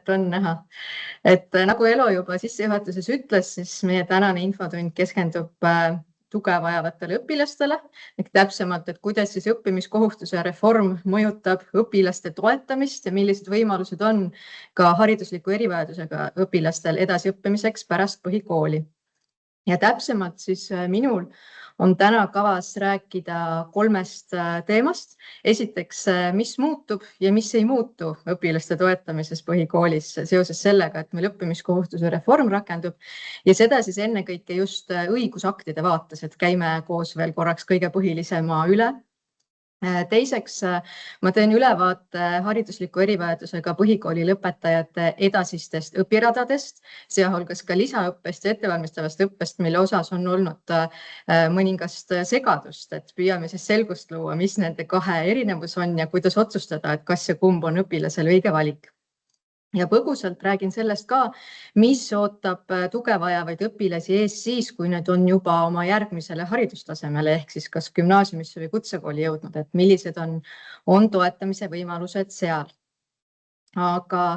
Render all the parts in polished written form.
on näha. Et nagu Elo juba sissejuhatuses ütles, siis meie tänane infotund keskendub tuge vajavatele õpilastele, ehk täpsemalt, et kuidas siis õppimiskohustuse reform mõjutab õpilaste toetamist ja millised võimalused on ka haridusliku erivajadusega õpilastel edasiõppimiseks pärast põhikooli. Ja täpsemalt siis minul on täna kavas rääkida 3 teemast. Esiteks, mis muutub ja mis ei muutu õpilaste toetamises põhikoolis seoses sellega, et meil õppimiskohustuse reform rakendub ja seda siis ennekõike just õigusaktide vaates, et käime koos veel korraks kõige põhilisema üle. Teiseks, ma teen ülevaate haridusliku erivajadusega põhikooli lõpetajate edasistest õpiradadest, sealhulgas ka lisaõppest ja ettevalmistavast õppest, mille osas on olnud mõningast segadust, et püüame siis selgust luua, mis nende 2 erinevus on ja kuidas otsustada, et kas ja kumb on õpilasele õige valik. Ja põgusalt räägin sellest ka, mis ootab tuge vajavaid õpilasi ees siis, kui need on juba oma järgmisele haridustasemele ehk siis kas gümnaasiumisse või kutsekooli jõudnud, et millised on toetamise võimalused seal. Aga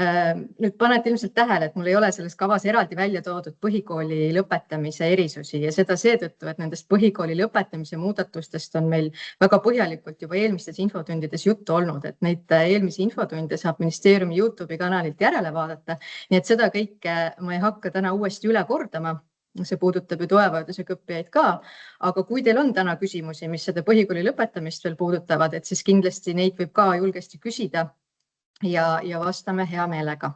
nüüd panete ilmselt tähele, et mul ei ole selles kavas eraldi välja toodud põhikooli lõpetamise erisusi ja seda seetõttu, et nendest põhikooli lõpetamise muudatustest on meil väga põhjalikult juba eelmistes infotundides juttu olnud, et neid eelmisi infotunde saab ministeeriumi YouTube'i kanalilt järele vaadata, nii et seda kõike ma ei hakka täna uuesti üle kordama. See puudutab ju toevajadusega õppijaid ka, aga kui teil on täna küsimusi, mis seda põhikooli lõpetamist veel puudutavad, et siis kindlasti neid võib ka julgesti küsida ja vastame hea meelega.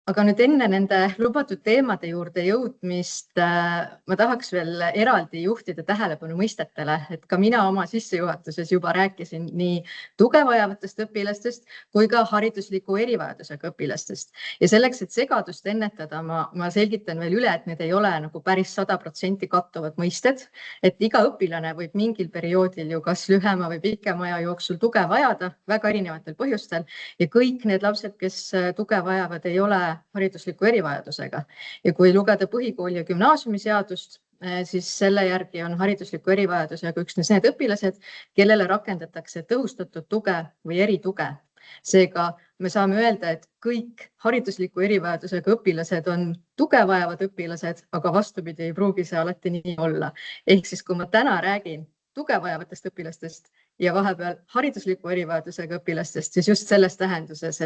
Aga nüüd enne nende lubatud teemade juurde jõudmist ma tahaks veel eraldi juhtida tähelepanu mõistetele, et ka mina oma sissejuhatuses juba rääkisin nii tuge vajavatest õpilastest kui ka haridusliku erivajadusega õpilastest. Ja selleks, et segadust ennetada, ma selgitan veel üle, et need ei ole nagu päris 100% kattuvad mõisted, et iga õpilane võib mingil perioodil ju kas lühema või pikema aja jooksul tuge vajada väga erinevatel põhjustel ja kõik need lapsed, kes tuge vajavad, ei ole haridusliku erivajadusega. Ja kui lugeda põhikooli ja gümnaasiumi seadust, siis selle järgi on haridusliku erivajadusega üksnes need õpilased, kellele rakendatakse tõhustatud tuge või erituge. Seega me saame öelda, et kõik haridusliku erivajadusega õpilased on tuge vajavad õpilased, aga vastupidi ei pruugi see alati nii olla. Ehk siis, kui ma täna räägin tuge vajavatest õpilastest ja vahepeal haridusliku erivajadusega õpilastest, siis just selles tähenduses,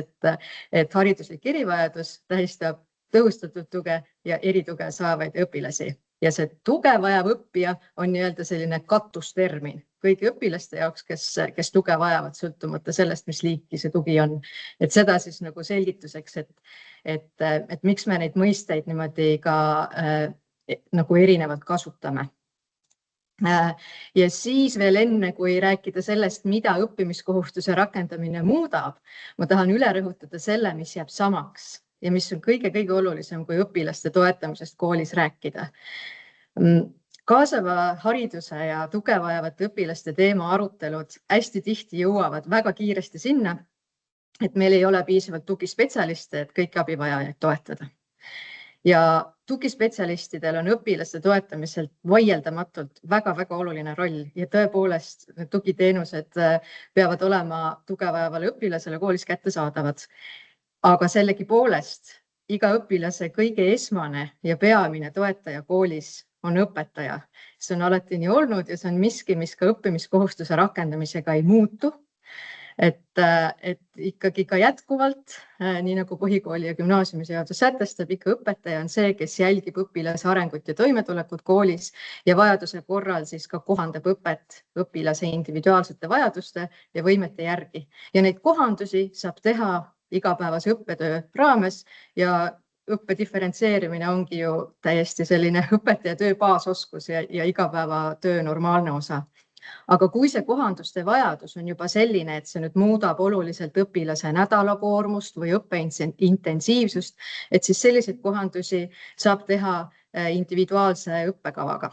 et hariduslik erivajadus tähistab tõhustatud tuge ja erituge saavaid õpilasi. Ja see tuge vajav õppija on nii-öelda selline katustermin kõigi õpilaste jaoks, kes tuge vajavad, sõltumata sellest, mis liiki see tugi on. Et seda siis nagu selgituseks, et miks me neid mõisteid niimoodi ka nagu erinevalt kasutame. Ja siis veel enne, kui rääkida sellest, mida õppimiskohustuse rakendamine muudab, ma tahan üle rõhutada selle, mis jääb samaks ja mis on kõige olulisem, kui õpilaste toetamisest koolis rääkida. Kaasava hariduse ja tuge vajavate õpilaste teema arutelud hästi tihti jõuavad väga kiiresti sinna, et meil ei ole piisavalt tugispetsialiste, et kõiki abivajajaid toetada. Ja tugispetsialistidel on õpilaste toetamiselt vaieldamatult väga oluline roll ja tõepoolest tugiteenused peavad olema tuge vajavale õpilasele koolis kättesaadavad. Aga sellegipoolest iga õpilase kõige esmane ja peamine toetaja koolis on õpetaja. See on alati nii olnud ja see on miski, mis ka õppimiskohustuse rakendamisega ei muutu. Et ikkagi ka jätkuvalt, nii nagu põhikooli ja gümnaasiumi seadus sätestab, ikka õpetaja on see, kes jälgib õpilase arengut ja toimetulekut koolis ja vajaduse korral siis ka kohandab õpet õpilase individuaalsete vajaduste ja võimete järgi. Ja neid kohandusi saab teha igapäevase õppetöö raames ja õppe diferentseerimine ongi ju täiesti selline õpetaja töö baasoskus ja igapäevatöö normaalne osa. Aga kui see kohanduste vajadus on juba selline, et see nüüd muudab oluliselt õpilase nädalakoormust või õppe intensiivsust, et siis selliseid kohandusi saab teha individuaalse õppekavaga.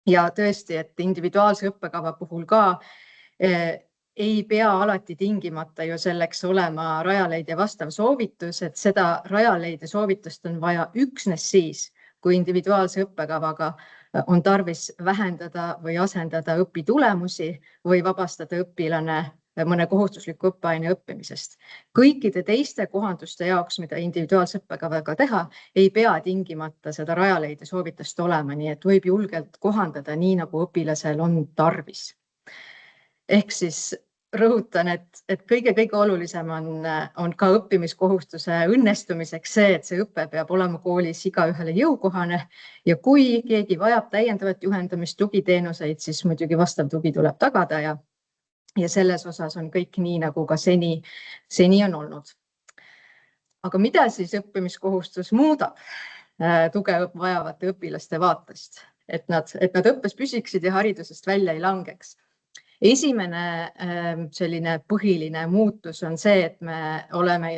Ja tõesti, et individuaalse õppekava puhul ka ei pea alati tingimata ju selleks olema Rajaleidja vastav soovitus, et seda Rajaleidja soovitust on vaja üksnes siis, kui individuaalse õppekavaga on tarvis vähendada või asendada õpitulemusi või vabastada õpilane mõne kohustusliku õppeaine õppimisest. Kõikide teiste kohanduste jaoks, mida individuaalse õppekavaga teha, ei pea tingimata seda Rajaleidja soovitust olema, nii et võib julgelt kohandada nii, nagu õpilasel on tarvis. Ehk siis rõhutan, et kõige olulisem on ka õppimiskohustuse õnnestumiseks see, et see õpe peab olema koolis igaühele jõukohane ja kui keegi vajab täiendavat juhendamist, tugiteenuseid, siis muidugi vastav tugi tuleb tagada ja selles osas on kõik nii, nagu ka seni on olnud. Aga mida siis õppimiskohustus muudab tuge vajavate õpilaste vaatest, et nad õppes püsiksid ja haridusest välja ei langeks? Esimene selline põhiline muutus on see, et me oleme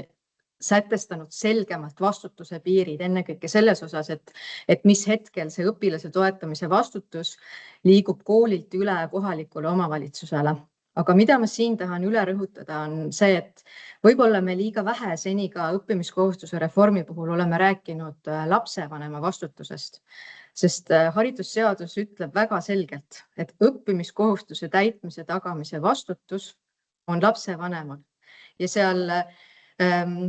sätestanud selgemalt vastutuse piirid, ennekõike selles osas, et mis hetkel see õpilase toetamise vastutus liigub koolilt üle kohalikule omavalitsusele. Aga mida ma siin tahan üle rõhutada on see, et võib-olla me liiga vähe seni ka õppimiskohustuse reformi puhul oleme rääkinud lapsevanema vastutusest. Sest haridusseadus ütleb väga selgelt, et õppimiskohustuse täitmise tagamise vastutus on lapsevanemal ja seal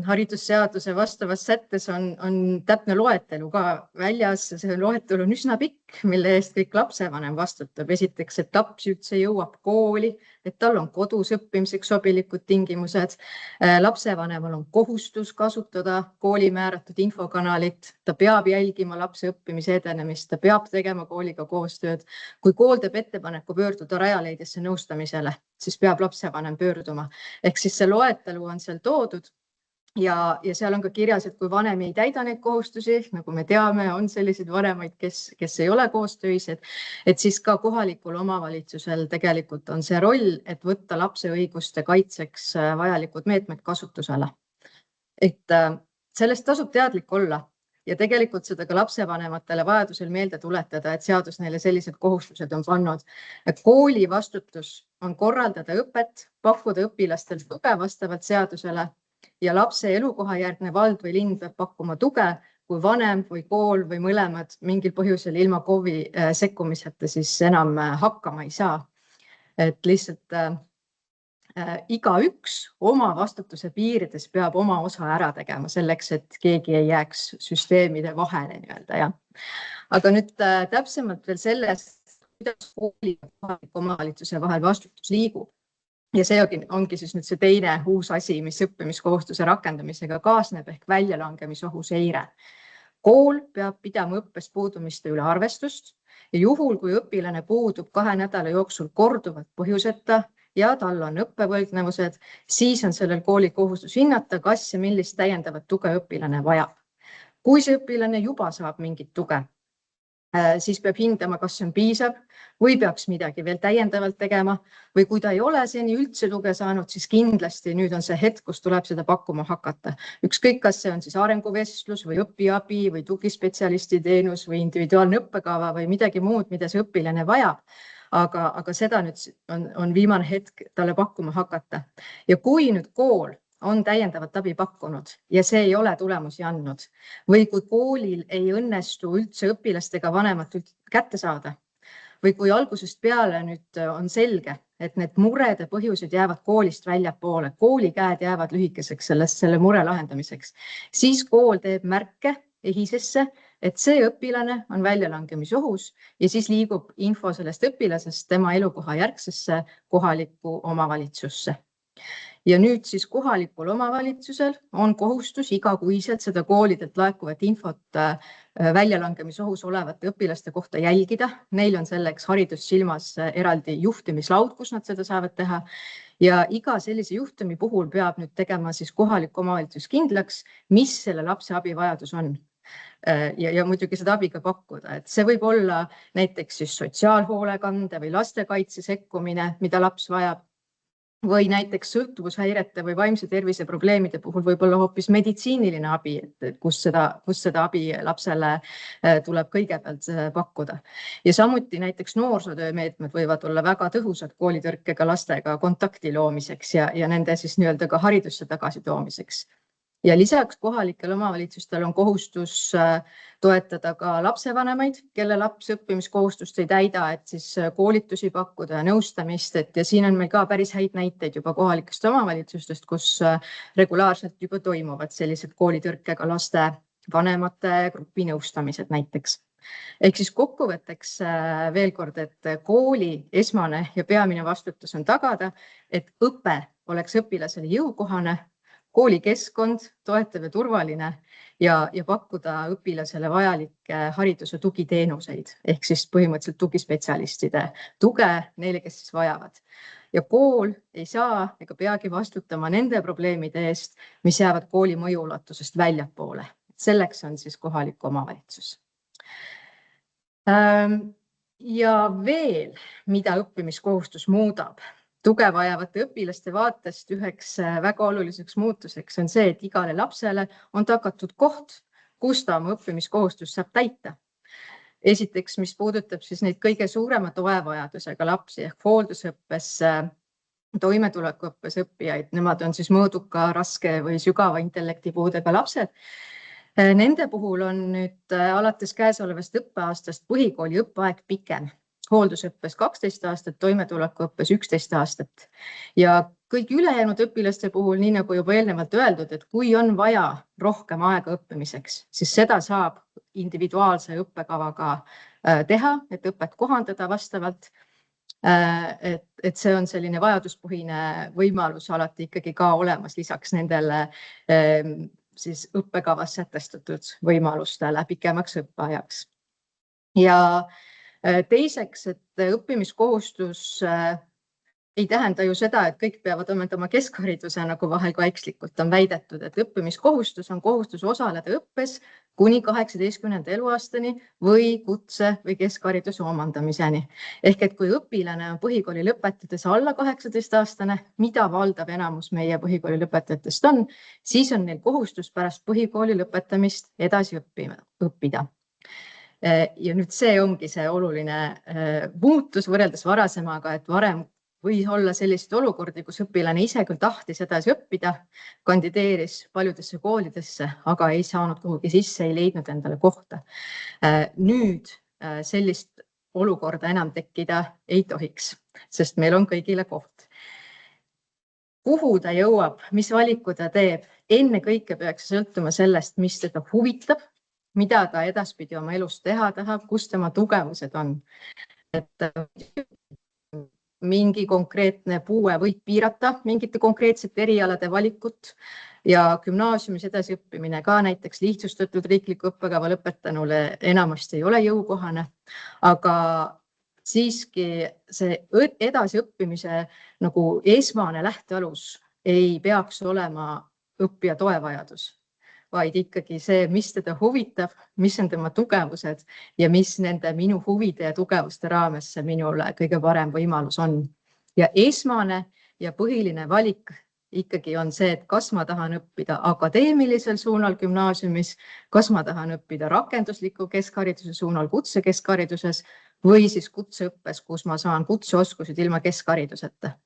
haridusseaduse vastavas sättes on täpne loetelu ka väljas. See loetelu on üsna pikk, mille eest kõik lapsevanem vastutab. Esiteks, et laps üldse jõuab kooli, et tal on kodus õppimiseks sobilikud tingimused. Lapsevanemal on kohustus kasutada kooli määratud infokanalit. Ta peab jälgima lapse õppimise edenemist, ta peab tegema kooliga koostööd. Kui kool teeb ettepaneku pöörduda Rajaleidjasse nõustamisele, siis peab lapsevanem pöörduma. Ehk siis see loetelu on seal toodud. Ja seal on ka kirjas, et kui vanem ei täida neid kohustusi, nagu me teame, on selliseid vanemaid, kes ei ole koostöised, et siis ka kohalikul omavalitsusel tegelikult on see roll, et võtta lapse õiguste kaitseks vajalikud meetmed kasutusele. Et sellest tasub teadlik olla ja tegelikult seda ka lapsevanematele vajadusel meelde tuletada, et seadus neile sellised kohustused on pannud. Kooli vastutus on korraldada õpet, pakkuda õpilastelt tuge vastavalt seadusele ja lapse elukohajärgne vald või linn peab pakkuma tuge, kui vanem või kool või mõlemad mingil põhjusel ilma KOV-i sekkumiseta siis enam hakkama ei saa. Et lihtsalt igaüks oma vastutuse piirides peab oma osa ära tegema selleks, et keegi ei jääks süsteemide vahele nii-öelda. Aga nüüd täpsemalt veel sellest, kuidas kooli ja kohaliku omavalitsuse vahel vastutus liigub. Ja see ongi siis nüüd see teine uus asi, mis õppimiskohustuse rakendamisega kaasneb ehk väljalangemisohu seire. Kool peab pidama õppes puudumiste üle arvestust ja juhul, kui õpilane puudub 2 nädala jooksul korduvalt põhjuseta ja tal on õppevõlgnevused, siis on sellel kooli kohustus hinnata, kas ja millist täiendavat tuge õpilane vajab. Kui see õpilane juba saab mingit tuge, siis peab hindama, kas see on piisav või peaks midagi veel täiendavalt tegema või kui ta ei ole seni üldse tuge saanud, siis kindlasti nüüd on see hetk, kus tuleb seda pakkuma hakata. Ükskõik, kas see on siis arenguvestlus või õpiabi või tugispetsialisti teenus või individuaalne õppekava või midagi muud, mida see õpilane vajab. Aga seda nüüd on viimane hetk talle pakkuma hakata. Ja kui nüüd kool on täiendavat abi pakkunud ja see ei ole tulemusi andnud või kui koolil ei õnnestu üldse õpilastega vanemat kätte saada või kui algusest peale nüüd on selge, et need murede põhjused jäävad koolist väljapoole, kooli käed jäävad lühikeseks selle mure lahendamiseks, siis kool teeb märke EHIS-esse, et see õpilane on väljalangemisohus ja siis liigub info sellest õpilasest tema elukoha järgsesse kohalikku omavalitsusse. Ja nüüd siis kohalikul omavalitsusel on kohustus igakuiselt seda koolidelt laekuvat infot väljalangemisohus olevate õpilaste kohta jälgida. Neil on selleks haridussilmas eraldi juhtimislaud, kus nad seda saavad teha. Ja iga sellise juhtumi puhul peab nüüd tegema siis kohalik omavalitsus kindlaks, mis selle lapse abivajadus on. Ja muidugi seda abi ka pakkuda. Et see võib olla näiteks siis sotsiaalhoolekande või lastekaitse sekkumine, mida laps vajab. Või näiteks sõltuvushäirete või vaimse tervise probleemide puhul võib olla hoopis meditsiiniline abi, et kus seda abi lapsele tuleb kõigepealt pakkuda. Ja samuti näiteks noorsootöömeetmed võivad olla väga tõhusad koolitõrkega lastega kontakti loomiseks ja nende siis nii-öelda ka haridusse tagasi toomiseks. Ja lisaks kohalikel omavalitsustel on kohustus toetada ka lapsevanemaid, kelle laps õppimiskohustust ei täida, et siis koolitusi pakkuda ja nõustamist. Ja siin on meil ka päris häid näiteid juba kohalikest omavalitsustest, kus regulaarselt juba toimuvad sellised koolitõrkega laste vanemate grupi nõustamised näiteks. Ehk siis kokkuvõtteks veel kord, et kooli esmane ja peamine vastutus on tagada, et õpe oleks õpilasele jõukohane, koolikeskkond toetav ja turvaline ja pakkuda õpilasele vajalikke hariduse tugiteenuseid ehk siis põhimõtteliselt tugispetsialistide tuge neile, kes siis vajavad. Ja kool ei saa ega peagi vastutama nende probleemide eest, mis jäävad kooli mõjuulatusest väljapoole. Selleks on siis kohalik omavalitsus. Ja veel, mida õppimiskohustus muudab. Tuge vajavate õpilaste vaatest üheks väga oluliseks muutuseks on see, et igale lapsele on tagatud koht, kus ta oma õppimiskohustus saab täita. Esiteks, mis puudutab siis neid kõige suurema toevajadusega lapsi ehk hooldusõppes, toimetulekuõppes õppijaid, nemad on siis mõõduka, raske või sügava intellektipuudega lapsed. Nende puhul on nüüd alates käesolevast õppeaastast põhikooli õppeaeg pikem. Hooldusõppes 12 aastat, toimetulekuõppes 11 aastat. Ja kõik ülejäänud õpilaste puhul, nii nagu juba eelnevalt öeldud, et kui on vaja rohkem aega õppimiseks, siis seda saab individuaalse õppekavaga teha, et õpet kohandada vastavalt. Et see on selline vajaduspõhine võimalus alati ikkagi ka olemas lisaks nendele siis õppekavas sätestatud võimalustele pikemaks õppeajaks. Ja teiseks, et õppimiskohustus ei tähenda ju seda, et kõik peavad omandama keskhariduse, nagu vahel ka ekslikult on väidetud, et õppimiskohustus on kohustus osaleda õppes kuni 18. eluaastani või kutse või keskhariduse omandamiseni. Ehk et kui õpilane on põhikooli lõpetades alla 18-aastane, mida valdav enamus meie põhikooli lõpetajatest on, siis on neil kohustus pärast põhikooli lõpetamist edasi õppida. Ja nüüd see ongi see oluline muutus võrreldes varasemaga, et varem võis olla selliseid olukordi, kus õpilane ise küll tahtis edasi õppida, kandideeris paljudesse koolidesse, aga ei saanud kuhugi sisse, ei leidnud endale kohta. Nüüd sellist olukorda enam tekkida ei tohiks, sest meil on kõigile koht. Kuhu ta jõuab, mis valiku ta teeb, enne kõike peaks sõltuma sellest, mis teda huvitab, mida ta edaspidi oma elus teha tahab, kus tema tugevused on. Et mingi konkreetne puue võib piirata mingite konkreetsete erialade valikut ja gümnaasiumis edasiõppimine ka näiteks lihtsustatud riikliku õppekava lõpetanule enamasti ei ole jõukohane, aga siiski see edasiõppimise nagu esmane lähtealus ei peaks olema õppija toevajadus, vaid ikkagi see, mis teda huvitab, mis on tema tugevused ja mis nende minu huvide ja tugevuste raames see minule kõige parem võimalus on. Ja esmane ja põhiline valik ikkagi on see, et kas ma tahan õppida akadeemilisel suunal gümnaasiumis, kas ma tahan õppida rakendusliku keskhariduse suunal kutsekeskhariduses või siis kutseõppes, kus ma saan kutseoskused ilma keskhariduseta.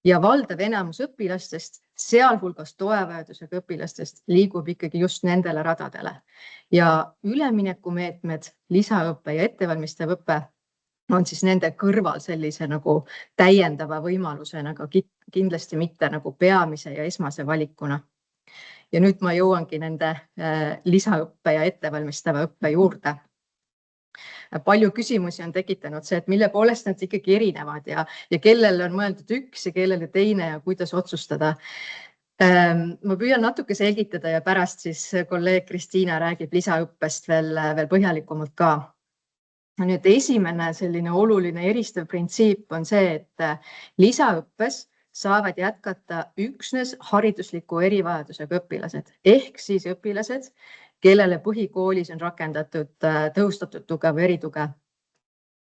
Ja valdav enamus õpilastest, sealhulgas toevajadusega õpilastest, liigub ikkagi just nendele radadele. Ja üleminekumeetmed, lisaõppe ja ettevalmistav õpe on siis nende kõrval sellise nagu täiendava võimalusena, aga kindlasti mitte nagu peamise ja esmase valikuna. Ja nüüd ma jõuangi nende lisaõppe ja ettevalmistava õppe juurde. Palju küsimusi on tekitanud see, et mille poolest nad ikkagi erinevad ja kellele on mõeldud üks ja kellele teine ja kuidas otsustada. Ma püüan natuke selgitada ja pärast siis kolleeg Kristiina räägib lisaõppest veel põhjalikumalt ka. Nüüd esimene selline oluline eristav printsiip on see, et lisaõppes saavad jätkata üksnes haridusliku erivajadusega õpilased ehk siis õpilased, kellele põhikoolis on rakendatud tõhustatud tuge või erituge.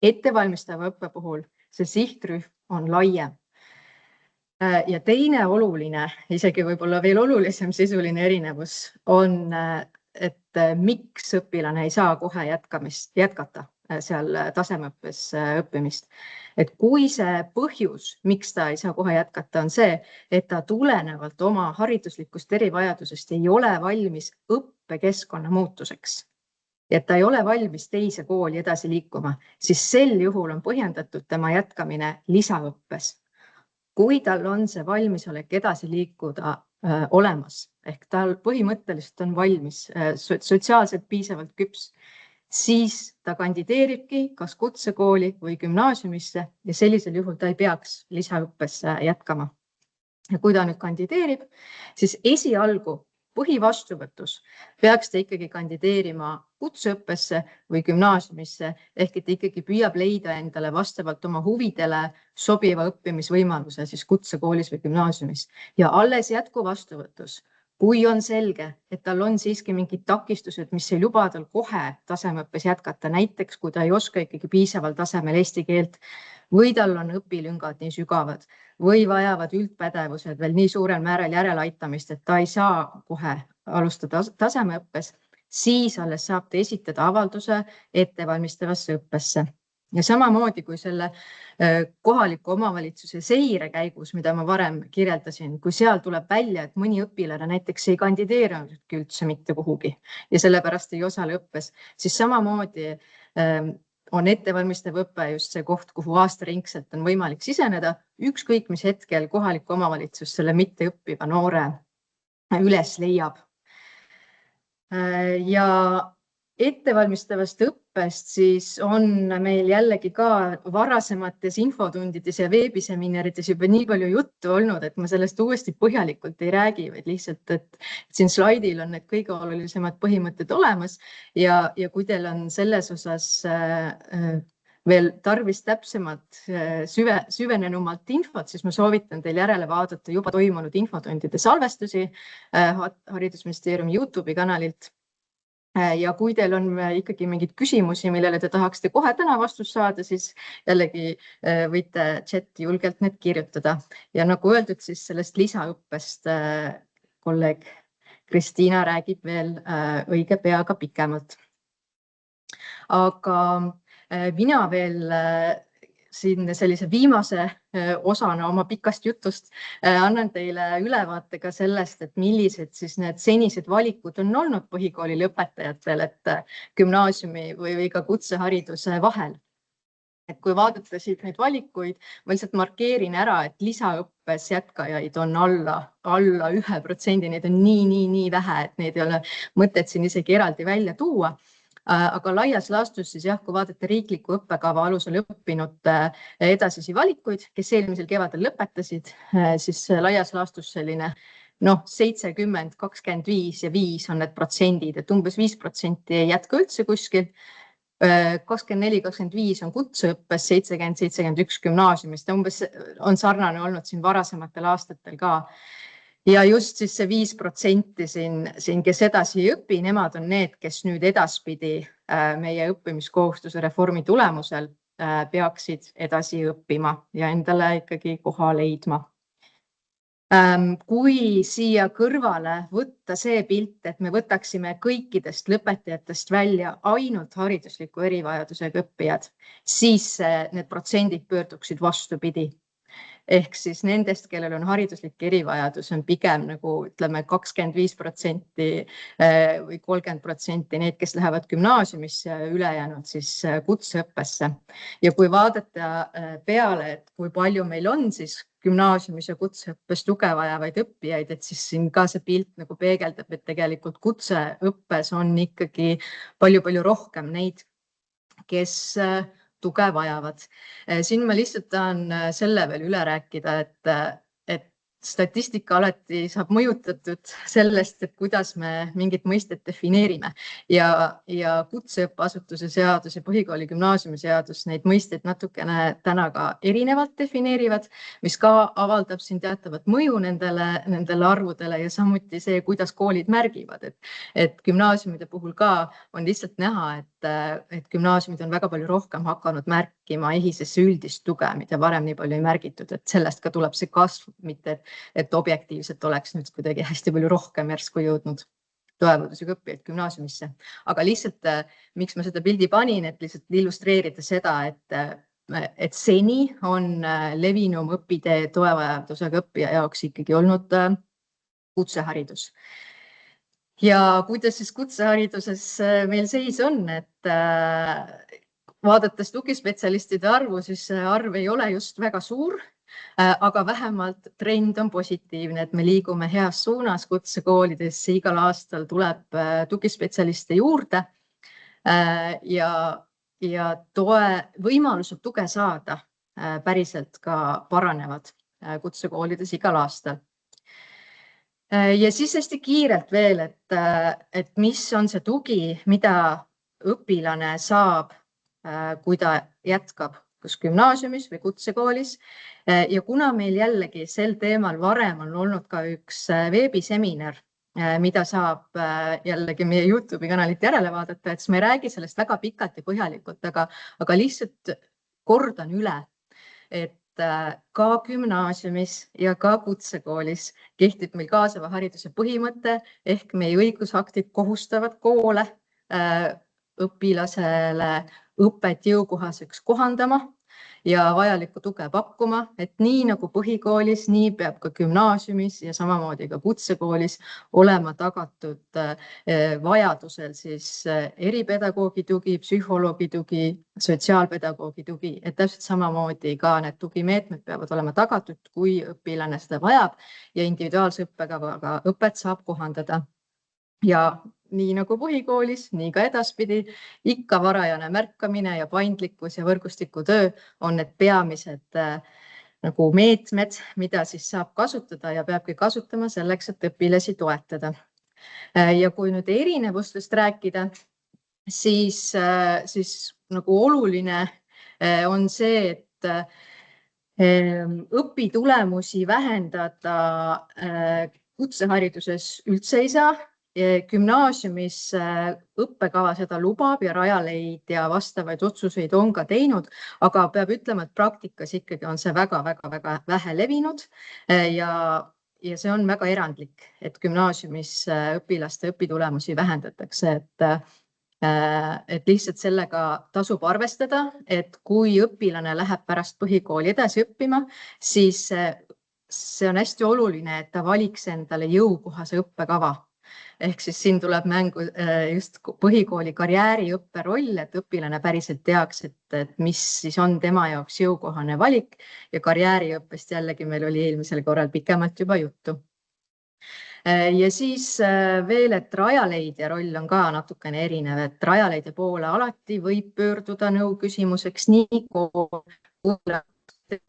Ettevalmistava õppe puhul see sihtrühm on laiem. Ja teine oluline, isegi võib-olla veel olulisem sisuline erinevus on, et miks õpilane ei saa kohe jätkata. seal tasemeõppes õppimist. Et kui see põhjus, miks ta ei saa kohe jätkata, on see, et ta tulenevalt oma hariduslikust erivajadusest ei ole valmis õppekeskkonna muutuseks, et ta ei ole valmis teise kooli edasi liikuma, siis sel juhul on põhjendatud tema jätkamine lisaõppes. Kui tal on see valmisolek edasi liikuda olemas, ehk tal põhimõtteliselt on valmis, sotsiaalselt piisavalt küps, siis ta kandideeribki kas kutsekooli või gümnaasiumisse ja sellisel juhul ta ei peaks lisaõppes jätkama. Ja kui ta nüüd kandideerib, siis esialgu põhivastuvõtus peaks ta ikkagi kandideerima kutseõppesse või gümnaasiumisse, ehk et ikkagi püüab leida endale vastavalt oma huvidele sobiva õppimisvõimaluse siis kutsekoolis või gümnaasiumis. Ja alles jätkuvastuvõtus, kui on selge, et tal on siiski mingid takistused, mis ei luba tal kohe tasemeõppes jätkata, näiteks kui ta ei oska ikkagi piisaval tasemel eesti keelt või tal on õpilüngad nii sügavad või vajavad üldpädevused veel nii suurel määral järeleaitamist, et ta ei saa kohe alustada tasemeõppes, siis alles saab ta esitada avalduse ettevalmistavasse õppesse. Ja samamoodi kui selle kohaliku omavalitsuse seire käigus, mida ma varem kirjeldasin, kui seal tuleb välja, et mõni õpilane näiteks ei kandideerinudki üldse mitte kuhugi ja sellepärast ei osale õppes, siis samamoodi on ettevalmistav õpe just see koht, kuhu aastaringselt on võimalik siseneda, ükskõik mis hetkel kohaliku omavalitsus selle mitte õppiva noore üles leiab. Ja ettevalmistavast õppest siis on meil jällegi ka varasemates infotundides ja veebiseminarides juba nii palju juttu olnud, et ma sellest uuesti põhjalikult ei räägi, vaid lihtsalt, et siin slaidil on need kõige olulisemad põhimõtted olemas ja kui teil on selles osas veel tarvis täpsemalt süvenenumalt infot, siis ma soovitan teil järele vaadata juba toimunud infotundide salvestusi Haridusministeeriumi YouTube'i kanalilt. Ja kui teil on ikkagi mingid küsimusi, millele te tahaksite kohe täna vastust saada, siis jällegi võite chati julgelt need kirjutada. Ja nagu öeldud, siis sellest lisaõppest kolleeg Kristiina räägib veel õige pea ka pikemalt. Aga mina veel siin sellise viimase osana oma pikast jutust annan teile ülevaate ka sellest, et millised siis need senised valikud on olnud põhikooli lõpetajatel, et gümnaasiumi või ka kutsehariduse vahel. Et kui vaadata siit neid valikuid, ma lihtsalt markeerin ära, et lisaõppes jätkajaid on alla 1%, neid on nii vähe, et neid ei ole mõtet siin isegi eraldi välja tuua. Aga laias laastus siis jah, kui vaadata riikliku õppekava alusel õppinud edasisi valikuid, kes eelmisel kevadel lõpetasid, siis laias laastus selline 70, 25 ja 5 on need protsendid, et umbes 5% ei jätka üldse kuskil. 24-25 on kutseõppes, 70-71 gümnaasiumist, umbes on sarnane olnud siin varasematel aastatel ka. Ja just siis see 5% siin, kes edasi ei õpi, nemad on need, kes nüüd edaspidi meie õppimiskohustuse reformi tulemusel peaksid edasi õppima ja endale ikkagi koha leidma. Kui siia kõrvale võtta see pilt, et me võtaksime kõikidest lõpetajatest välja ainult haridusliku erivajadusega õppijad, siis need protsendid pöörduksid vastupidi. Ehk siis nendest, kellel on hariduslik erivajadus, on pigem nagu ütleme 25% või 30% need, kes lähevad gümnaasiumisse ja ülejäänud siis kutseõppesse. Ja kui vaadata peale, et kui palju meil on siis gümnaasiumis ja kutseõppes tuge vajavaid õppijaid, et siis siin ka see pilt nagu peegeldab, et tegelikult kutseõppes on ikkagi palju rohkem neid, kes tuge vajavad. Siin ma lihtsalt tahan selle veel üle rääkida, et statistika alati saab mõjutatud sellest, et kuidas me mingit mõistet defineerime ja kutseõppeasutuse seadus ja põhikooli gümnaasiumi seadus neid mõisteid natukene täna ka erinevalt defineerivad, mis ka avaldab siin teatavat mõju nendele arvudele ja samuti see, kuidas koolid märgivad, et gümnaasiumide puhul ka on lihtsalt näha, et gümnaasiumid on väga palju rohkem hakanud märkima EHIS-esse üldist tuge, mida varem nii palju ei märgitud, et sellest ka tuleb see kasv, mitte et objektiivselt oleks nüüd kuidagi hästi palju rohkem järsku jõudnud. toevõrdlusega õppijaid gümnaasiumisse. Aga lihtsalt, miks ma seda pildi panin, et lihtsalt illustreerida seda, et seni on levinum õpitee toevajadusega õppija jaoks ikkagi olnud kutseharidus. Ja kuidas siis kutsehariduses meil seis on, et vaadates tugispetsialistide arvu, siis see arv ei ole just väga suur, aga vähemalt trend on positiivne, et me liigume heas suunas kutsekoolidesse, igal aastal tuleb tugispetsialiste juurde ja võimalused tuge saada päriselt ka paranevad kutsekoolides igal aastal. Ja siis hästi kiirelt veel, et mis on see tugi, mida õpilane saab, kui ta jätkab kas gümnaasiumis või kutsekoolis. Ja kuna meil jällegi sel teemal varem on olnud ka üks veebiseminar, mida saab jällegi meie YouTube'i kanalit järele vaadata, et siis me ei räägi sellest väga pikalt ja põhjalikult, aga lihtsalt kordan üle, et ka gümnaasiumis ja ka kutsekoolis kehtib meil kaasava hariduse põhimõte ehk meie õigusaktid kohustavad koole õpilasele õpet jõukohaseks kohandama ja vajalikku tuge pakkuma, et nii nagu põhikoolis, nii peab ka gümnaasiumis ja samamoodi ka kutsekoolis olema tagatud vajadusel siis eripedagoogi tugi, psühholoogi tugi, sotsiaalpedagoogi tugi, et täpselt samamoodi ka need tugimeetmed peavad olema tagatud, kui õpilane seda vajab ja individuaalse õppekavaga õpet saab kohandada. Ja nii nagu põhikoolis, nii ka edaspidi ikka varajane märkamine ja paindlikkus ja võrgustikutöö on need peamised nagu meetmed, mida siis saab kasutada ja peabki kasutama selleks, et õpilasi toetada. Ja kui nüüd erinevustest rääkida, siis nagu oluline on see, et õpitulemusi vähendada kutsehariduses üldse ei saa. Gümnaasiumis õppekava seda lubab ja Rajaleid ja vastavaid otsuseid on ka teinud, aga peab ütlema, et praktikas ikkagi on see väga-väga vähe levinud ja see on väga erandlik, et gümnaasiumis õpilaste õpitulemusi vähendatakse, et lihtsalt sellega tasub arvestada, et kui õpilane läheb pärast põhikooli edasi õppima, siis see on hästi oluline, et ta valiks endale jõukohase õppekava. Ehk siis siin tuleb mängu just põhikooli karjääriõppe roll, et õpilane päriselt teaks, et mis siis on tema jaoks jõukohane valik ja karjääriõppest jällegi meil oli eelmisel korral pikemalt juba juttu. Ja siis veel, et Rajaleidja roll on ka natukene erinev, et Rajaleidja poole alati võib pöörduda nõu küsimuseks nii kool,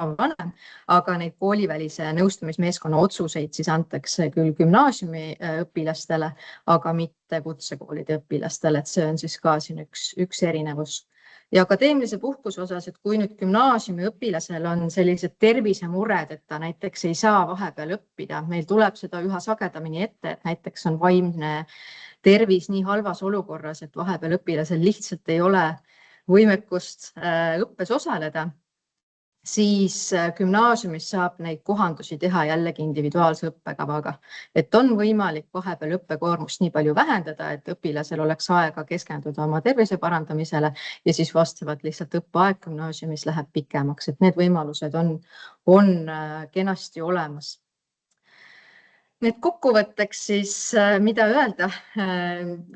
on vanem, aga neid koolivälise nõustamismeeskonna otsuseid siis antakse küll gümnaasiumi õpilastele, aga mitte kutsekoolide õpilastele, et see on siis ka siin üks erinevus. Ja akadeemilise puhkuse osas, et kui nüüd gümnaasiumi õpilasel on sellised tervisemured, et ta näiteks ei saa vahepeal õppida, meil tuleb seda üha sagedamini ette, et näiteks on vaimne tervis nii halvas olukorras, et vahepeal õpilasel lihtsalt ei ole võimekust õppes osaleda, siis gümnaasiumis saab neid kohandusi teha jällegi individuaalse õppekavaga, et on võimalik vahepeal õppekoormust nii palju vähendada, et õpilasel oleks aega keskenduda oma tervise parandamisele ja siis vastavalt lihtsalt õppeaeg gümnaasiumis läheb pikemaks, et need võimalused on kenasti olemas. Need kokkuvõtteks siis, mida öelda,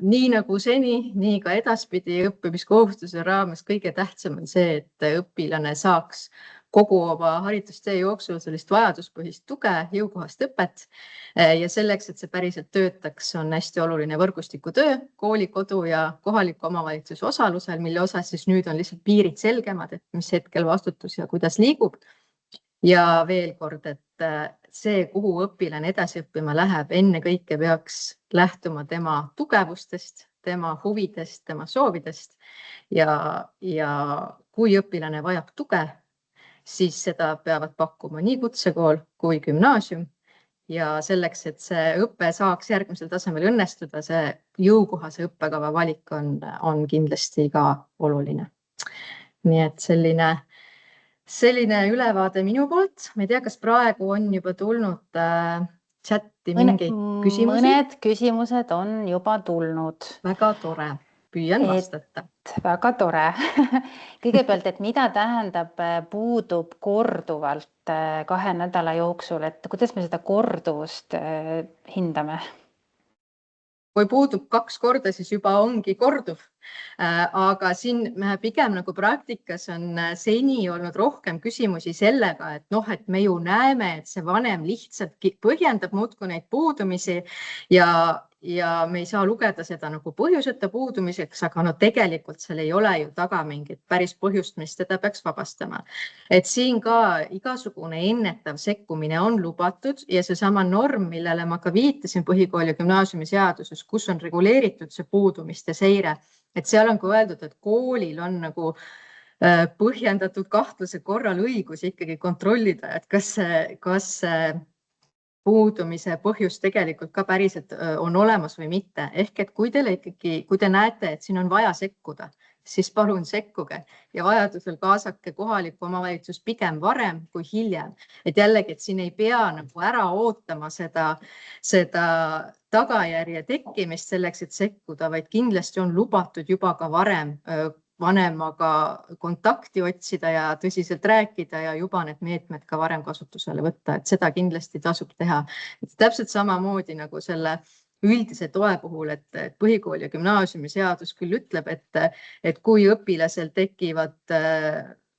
nii nagu seni, nii ka edaspidi õppimiskohustuse raames kõige tähtsam on see, et õpilane saaks kogu oma haridustee jooksul sellist vajaduspõhist tuge, jõukohast õpet ja selleks, et see päriselt töötaks, on hästi oluline võrgustikutöö kooli, kodu ja kohaliku omavalitsuse osalusel, mille osas siis nüüd on lihtsalt piirid selgemad, et mis hetkel vastutus ja kuidas liigub. Ja veel kord, et see, kuhu õpilane edasi õppima läheb, enne kõike peaks lähtuma tema tugevustest, tema huvidest, tema soovidest ja kui õpilane vajab tuge, siis seda peavad pakkuma nii kutsekool kui gümnaasium ja selleks, et see õpe saaks järgmisel tasemel õnnestuda, see jõukohase õppekava valik on kindlasti ka oluline. Nii et selline ülevaade minu poolt. Ma ei tea, kas praegu on juba tulnud chatti mingeid küsimusi? Mõned küsimused on juba tulnud. Väga tore. Püüan vastata. Väga tore. Kõigepealt, et mida tähendab puudub korduvalt 2 nädala jooksul, et kuidas me seda korduvust hindame? Kui puudub 2 korda, siis juba ongi korduv. Aga siin pigem nagu praktikas on seni olnud rohkem küsimusi sellega, et me ju näeme, et see vanem lihtsalt põhjendab muudkui neid puudumisi ja me ei saa lugeda seda nagu põhjuseta puudumiseks, aga tegelikult seal ei ole ju taga mingit päris põhjust, mis teda peaks vabastama. Et siin ka igasugune ennetav sekkumine on lubatud ja seesama norm, millele ma ka viitasin põhikooli ja gümnaasiumi seaduses, kus on reguleeritud see puudumiste seire, et seal on ka öeldud, et koolil on nagu põhjendatud kahtluse korral õigus ikkagi kontrollida, et kas puudumise põhjus tegelikult ka päriselt on olemas või mitte. Ehk et kui te näete, et siin on vaja sekkuda, siis palun sekkuge ja vajadusel kaasake kohaliku omavalitsus pigem varem kui hiljem. Et jällegi, et siin ei pea nagu ära ootama seda tagajärje tekkimist selleks, et sekkuda, vaid kindlasti on lubatud juba ka varem vanemaga kontakti otsida ja tõsiselt rääkida ja juba need meetmed ka varem kasutusele võtta, et seda kindlasti tasub teha. Täpselt samamoodi nagu selle üldise toe puhul, et põhikooli ja gümnaasiumi seadus küll ütleb, et kui õpilasel tekivad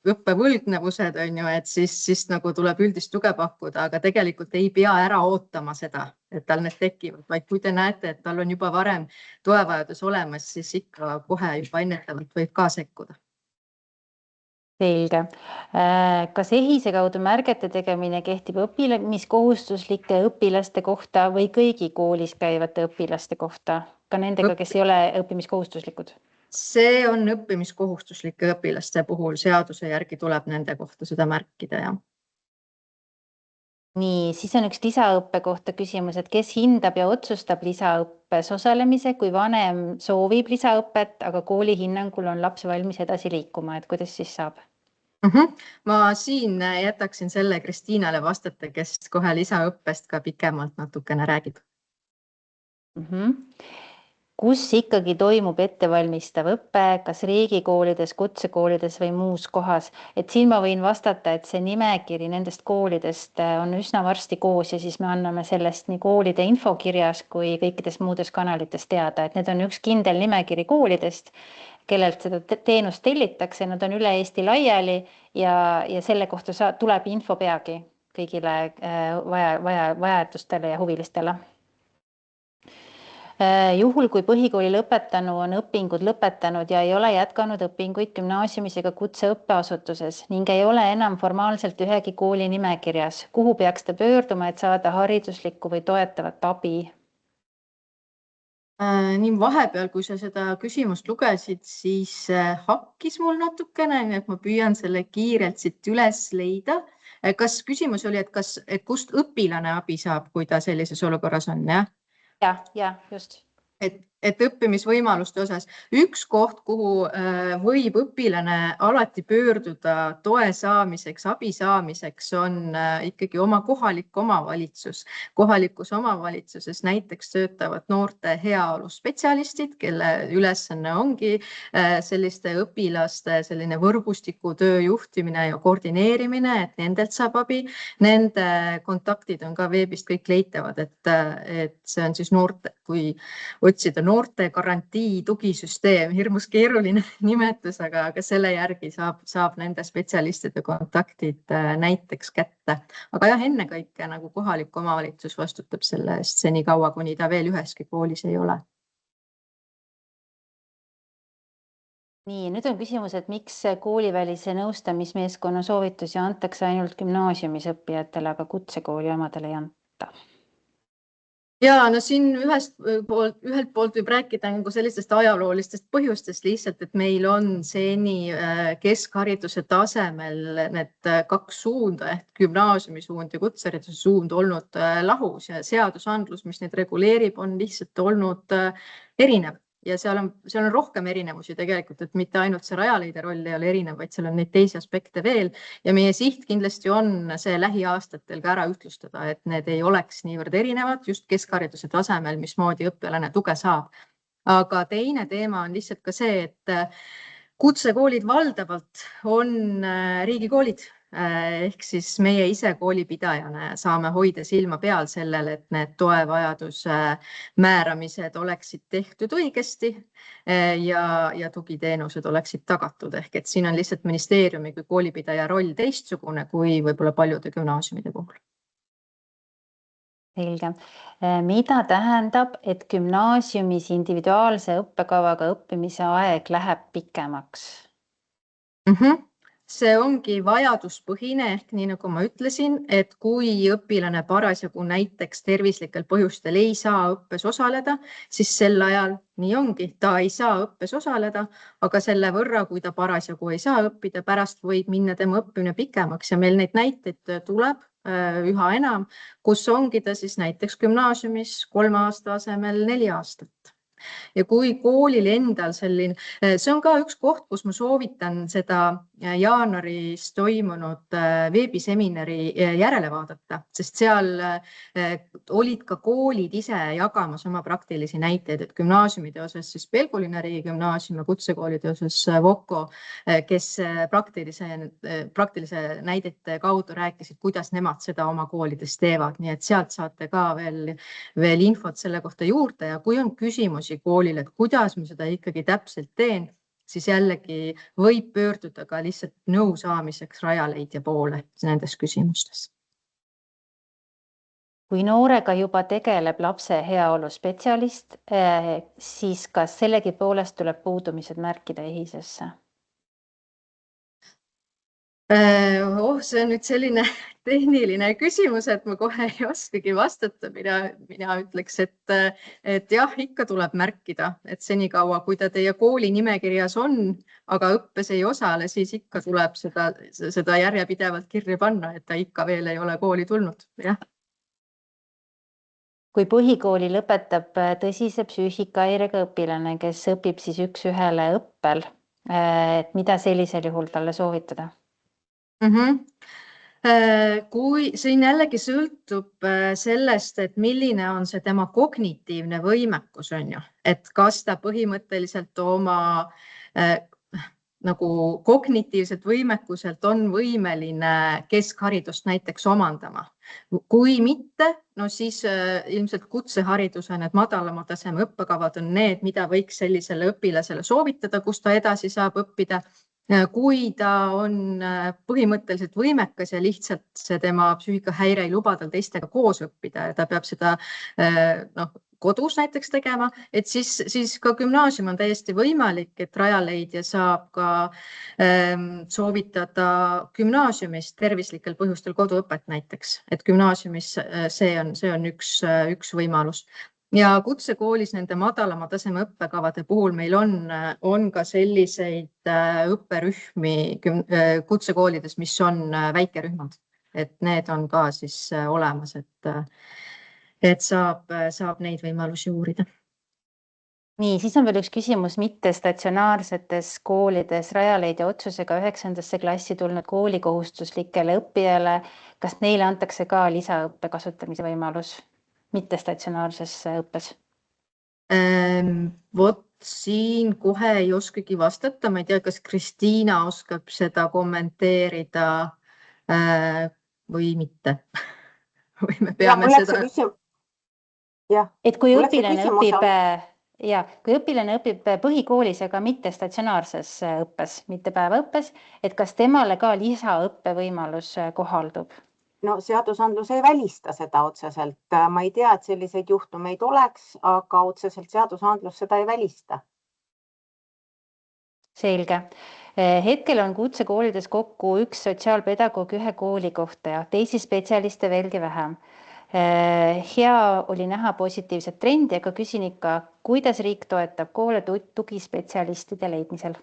õppevõlgnevused, et siis nagu tuleb üldist tuge pakkuda, aga tegelikult ei pea ära ootama seda, et tal need tekivad, vaid kui te näete, et tal on juba varem toevajadus olemas, siis ikka kohe juba ennetavalt võib ka sekkuda. Selge. Kas EHIS-e kaudu märgete tegemine kehtib õppimiskohustuslike õpilaste kohta või kõigi koolis käivate õpilaste kohta? Ka nendega, kes ei ole õppimiskohustuslikud? See on õppimiskohustuslike õpilaste puhul, seaduse järgi tuleb nende kohta seda märkida, jah. Nii, siis on üks lisaõppe kohta küsimus, et kes hindab ja otsustab lisaõppes osalemise, kui vanem soovib lisaõpet, aga kooli hinnangul on laps valmis edasi liikuma, et kuidas siis saab? Ma siin jätaksin selle Kristiinale vastata, kes kohe lisaõppest ka pikemalt natukene räägib. Kus ikkagi toimub ettevalmistav õppe, kas riigikoolides, kutsekoolides või muus kohas? Et siin ma võin vastata, et see nimekiri nendest koolidest on üsna varsti koos ja siis me anname sellest nii koolide infokirjas kui kõikides muudes kanalites teada, et need on üks kindel nimekiri koolidest, kellelt seda teenust tellitakse, nad on üle Eesti laiali ja selle kohta tuleb info peagi kõigile vajadustele ja huvilistele. Juhul, kui põhikooli lõpetanu on õpingud lõpetanud ja ei ole jätkanud õpinguid gümnaasiumis ega kutseõppeasutuses ning ei ole enam formaalselt ühegi kooli nimekirjas, kuhu peaks ta pöörduma, et saada hariduslikku või toetavat abi? Nii vahepeal, kui sa seda küsimust lugesid, siis hakkis mul natukene, nii et ma püüan selle kiirelt siit üles leida. Kas küsimus oli, et kust õpilane abi saab, kui ta sellises olukorras on, jah? Ja, just. Et õppimisvõimaluste osas üks koht, kuhu võib õpilane alati pöörduda toe saamiseks, abi saamiseks, on ikkagi oma kohalik omavalitsus. Kohalikus omavalitsuses näiteks töötavad noorte heaolu spetsialistid, kelle ülesanne ongi selliste õpilaste selline võrgustiku töö juhtimine ja koordineerimine, et nendelt saab abi. Nende kontaktid on ka veebist kõik leitavad, et see on siis noorte, kui otsida noorte garantii tugisüsteem, hirmus keeruline nimetus, aga selle järgi saab nende spetsialistide kontaktid näiteks kätte. Aga jah, ennekõike nagu kohalik omavalitsus vastutab selle eest senikaua, kuni ta veel üheski koolis ei ole. Nii, nüüd on küsimus, et miks koolivälise nõustamismeeskonna soovitusi antakse ainult gümnaasiumis õppijatele, aga kutsekooli omadele ei anta? Ja no siin ühelt poolt võib rääkida nagu sellistest ajaloolistest põhjustest lihtsalt, et meil on seni keskhariduse tasemel need 2 suunda ehk gümnaasiumi suund ja kutsehariduse suund olnud lahus ja seadusandlus, mis neid reguleerib, on lihtsalt olnud erinev. ja seal on rohkem erinevusi tegelikult, et mitte ainult see Rajaleidja roll ei ole erinev, vaid seal on neid teisi aspekte veel ja meie siht kindlasti on see lähiaastatel ka ära ühtlustada, et need ei oleks niivõrd erinevad just keskhariduse tasemel, mismoodi õpilane tuge saab. Aga teine teema on lihtsalt ka see, et kutsekoolid valdavalt on riigikoolid ehk siis meie ise koolipidajana saame hoida silma peal sellel, et need toevajaduse määramised oleksid tehtud õigesti ja tugiteenused oleksid tagatud. Ehk et siin on lihtsalt ministeeriumi kui koolipidaja roll teistsugune kui võib-olla paljude gümnaasiumide puhul. Selge. Mida tähendab, et gümnaasiumis individuaalse õppekavaga õppimise aeg läheb pikemaks? See ongi vajaduspõhine ehk nii nagu ma ütlesin, et kui õpilane parasjagu näiteks tervislikel põhjustel ei saa õppes osaleda, siis sel ajal nii ongi, ta ei saa õppes osaleda, aga selle võrra, kui ta parasjagu ei saa õppida, pärast võib minna tema õppimine pikemaks ja meil neid näiteid tuleb üha enam, kus ongi ta siis näiteks gümnaasiumis 3 aasta asemel 4 aastat. Ja kui koolil endal selline, see on ka üks koht, kus ma soovitan seda jaanuaris toimunud veebiseminari järele vaadata, sest seal olid ka koolid ise jagamas oma praktilisi näiteid, et gümnaasiumide osas siis Pelgulinna riigigümnaasium ja kutsekoolide osas Voko, kes praktilise näidete kaudu rääkisid, kuidas nemad seda oma koolides teevad. Nii et sealt saate ka veel infot selle kohta juurde ja kui on küsimusi koolile, et kuidas ma seda ikkagi täpselt teen, siis jällegi võib pöörduda ka lihtsalt nõu saamiseks Rajaleidja poole nendes küsimustes. Kui noorega juba tegeleb lapse heaolu spetsialist, siis kas sellegipoolest tuleb puudumised märkida EHIS-esse? See on nüüd selline tehniline küsimus, et ma kohe ei oskagi vastata. Mina ütleks, et jah, ikka tuleb märkida, et senikaua, kui ta teie kooli nimekirjas on, aga õppes ei osale, siis ikka tuleb seda järjepidevalt kirja panna, et ta ikka veel ei ole kooli tulnud. Jah. Kui põhikooli lõpetab tõsise psüühikahäirega õpilane, kes õpib siis 1-1 õppel, et mida sellisel juhul talle soovitada? Kui siin jällegi sõltub sellest, et milline on see tema kognitiivne võimekus, on ju, et kas ta põhimõtteliselt oma nagu kognitiivselt võimekuselt on võimeline keskharidust näiteks omandama. Kui mitte, no siis ilmselt kutsehariduse need madalama taseme õppekavad on need, mida võiks sellisele õpilasele soovitada, kus ta edasi saab õppida. Kui ta on põhimõtteliselt võimekas ja lihtsalt see tema psüühikahäire ei luba tal teistega koos õppida ja ta peab seda kodus näiteks tegema, et siis ka gümnaasium on täiesti võimalik, et Rajaleidja saab ka soovitada gümnaasiumis tervislikel põhjustel koduõpet näiteks, et gümnaasiumis see on üks võimalus. Ja kutsekoolis nende madalama taseme õppekavade puhul meil on ka selliseid õpperühmi kutsekoolides, mis on väikerühmad, et need on ka siis olemas, et saab neid võimalusi uurida. Nii, siis on veel üks küsimus mittestatsionaarsetes koolides Rajaleidja otsusega 9. klassi tulnud koolikohustuslikele õppijale. Kas neile antakse ka lisaõppe kasutamise võimalus mittestatsionaarses õppes? Vot siin kohe ei oskagi vastata. Ma ei tea, kas Kristiina oskab seda kommenteerida või mitte. Või me peame seda... Et kui õpilane õpib põhikoolis, aga mitte statsionaarses õppes, mitte päevaõppes, et kas temale ka lisaõppe võimalus kohaldub? No seadusandlus ei välista seda otseselt. Ma ei tea, et selliseid juhtumeid oleks, aga otseselt seadusandlus seda ei välista. Selge. Hetkel on kutsekoolides kokku üks sotsiaalpedagoog 1 kooli kohta ja teisi spetsialiste veelgi vähem. Hea oli näha positiivset trendi, aga küsin ikka, kuidas riik toetab koole tugispetsialistide leidmisel?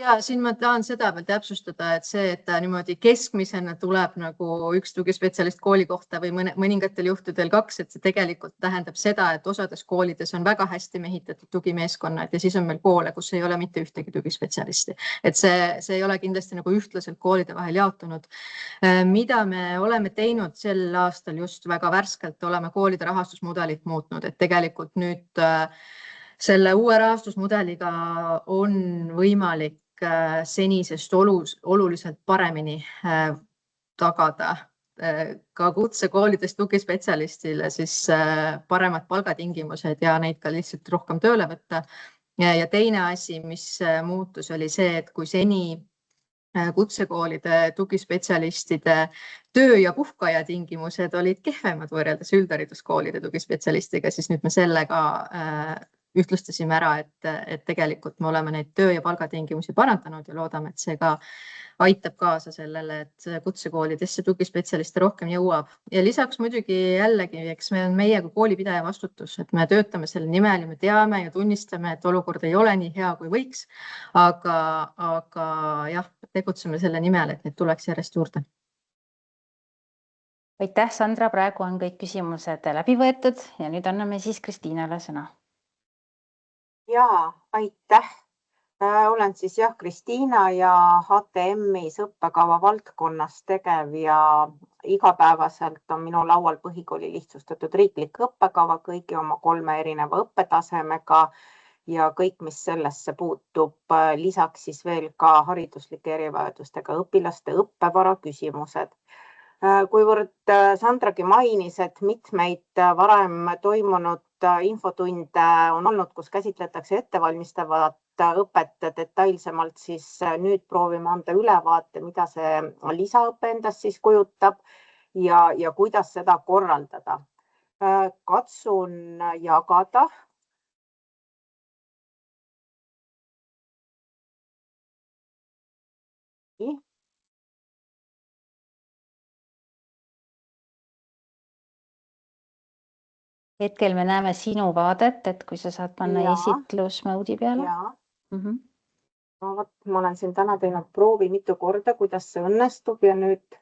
Ja siin ma tahan seda veel täpsustada, et see, et ta niimoodi keskmisena tuleb nagu üks tugispetsialist kooli kohta või mõningatel juhtudel 2, et see tegelikult tähendab seda, et osades koolides on väga hästi mehitatud tugimeeskonnad ja siis on meil koole, kus ei ole mitte ühtegi tugispetsialisti. Et see ei ole kindlasti nagu ühtlaselt koolide vahel jaotunud. Mida me oleme teinud sel aastal just väga värskelt, oleme koolide rahastusmudelit muutnud, et tegelikult nüüd selle uue rahastusmudeliga on võimalik senisest oluliselt paremini tagada ka kutsekoolides tugispetsialistile siis paremad palgatingimused ja neid ka lihtsalt rohkem tööle võtta. Ja teine asi, mis muutus, oli see, et kui seni kutsekoolide tugispetsialistide töö- ja puhkaja tingimused olid kehvemad võrreldes üldhariduskoolide tugispetsialistiga, siis nüüd me sellega ühtlustasime ära, et tegelikult me oleme neid töö- ja palgatingimusi parandanud ja loodame, et see ka aitab kaasa sellele, et kutsekoolidesse tugispetsialiste rohkem jõuab. Ja lisaks muidugi jällegi, eks me on meie kui koolipidaja vastutus, et me töötame selle nimel ja me teame ja tunnistame, et olukord ei ole nii hea, kui võiks. Aga jah, tegutseme selle nimel, et neid tuleks järjest juurde. Aitäh, Sandra, praegu on kõik küsimused läbi võetud ja nüüd anname siis Kristiinale sõna. Jaa, aitäh. Olen siis Kristiina ja HTM-is õppekava valdkonnas tegev ja igapäevaselt on minu laual põhikooli lihtsustatud riiklik õppekava kõigi oma 3 erineva õppetasemega ja kõik, mis sellesse puutub, lisaks siis veel ka hariduslike erivajadustega õpilaste õppevara küsimused. Kuivõrd Sandragi mainis, et mitmeid varem toimunud infotunde on olnud, kus käsitletakse ettevalmistavat õpet detailsemalt, siis nüüd proovime anda ülevaate, mida see lisaõpe endast siis kujutab ja kuidas seda korraldada. Katsun jagada. Hetkel me näeme sinu vaadet, et kui sa saad panna esitlusmoodi peale. Ma olen siin täna teinud proovi mitu korda, kuidas see õnnestub ja nüüd.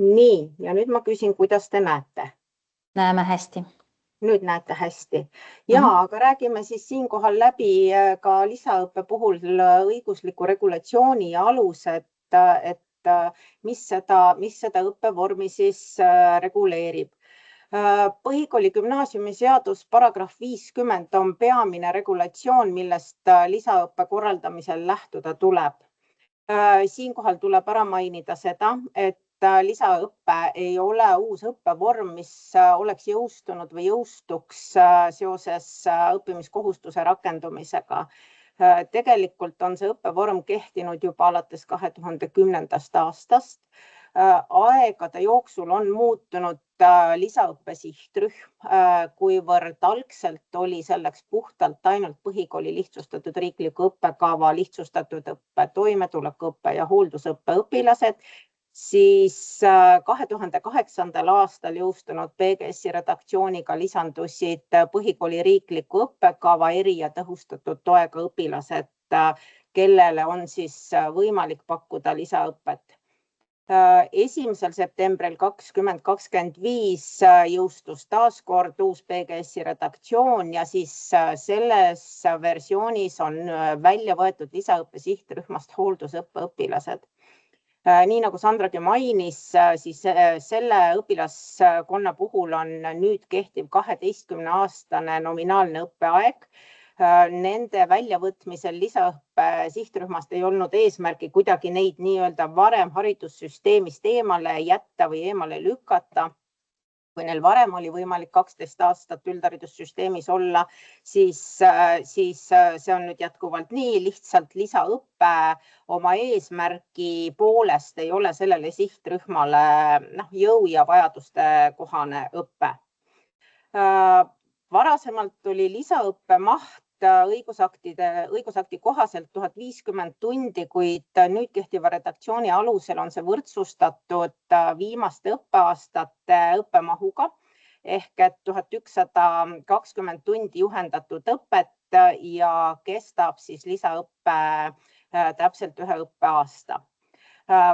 Nii, ja nüüd ma küsin, kuidas te näete? Näeme hästi. Nüüd näete hästi. Ja, aga räägime siis siinkohal läbi ka lisaõppe puhul õigusliku regulatsiooni ja alused, et mis seda õppevormi siis reguleerib. Põhikooli gümnaasiumiseadus paragrahv 50 on peamine regulatsioon, millest lisaõppe korraldamisel lähtuda tuleb. Siinkohal tuleb ära mainida seda, et lisaõppe ei ole uus õppevorm, mis oleks jõustunud või jõustuks seoses õppimiskohustuse rakendumisega. Tegelikult on see õppevorm kehtinud juba alates 2010. aastast. Aegade jooksul on muutunud lisaõppe sihtrühm, kuivõrd algselt oli selleks puhtalt ainult põhikooli lihtsustatud riikliku õppekava lihtsustatud õppe, toimetulekuõppe ja hooldusõppe õpilased, siis 2008. aastal jõustunud PGS-i redaktsiooniga lisandusid põhikooli riikliku õppekava eri- ja tõhustatud toega õpilased, kellele on siis võimalik pakkuda lisaõpet. 1. septembril 2025 jõustus taas kord uus PGS-i redaktsioon ja siis selles versioonis on välja võetud lisaõppe sihtrühmast hooldusõppe õpilased. Nii nagu Sandragi mainis, siis selle õpilaskonna puhul on nüüd kehtiv 12-aastane nominaalne õppeaeg. Nende väljavõtmisel lisaõppe sihtrühmast ei olnud eesmärgi kuidagi neid nii-öelda varem haridussüsteemist eemale jätta või eemale lükata. Kui neil varem oli võimalik 12 aastat üldharidussüsteemis olla, siis see on nüüd jätkuvalt nii, lihtsalt lisaõppe oma eesmärgi poolest ei ole sellele sihtrühmale jõu ja vajaduste kohane õppe. Varasemalt oli lisaõppe maht õigusakti kohaselt 1050 tundi, kuid nüüd kehtiva redaktsiooni alusel on see võrdsustatud viimaste õppeaastate õppemahuga ehk et 1120 tundi juhendatud õpet ja kestab siis lisaõppe täpselt 1 õppeaasta.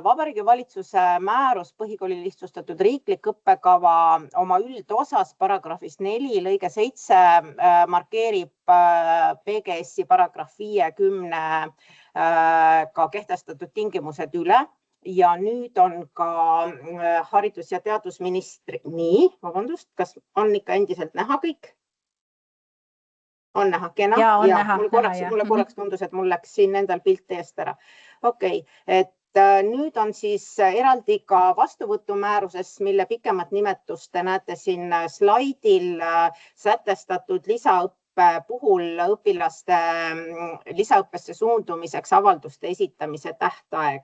Vabariigi Valitsuse määrus põhikooli lihtsustatud riiklik õppekava oma üldosas paragrahvis 4 lõige 7 markeerib PGS-i paragrahv 50 ka kehtestatud tingimused üle ja nüüd on ka haridus- ja teadusministri, kas on ikka endiselt näha kõik? On näha, kena? Ja, on näha, mulle korraks tundus, et mul läks siin endal pilt eest ära. Okei, et nüüd on siis eraldi ka vastuvõtumääruses, mille pikemat nimetust te näete siin slaidil, sätestatud lisaõppe puhul õpilaste lisaõppesse suundumiseks avalduste esitamise tähtaeg,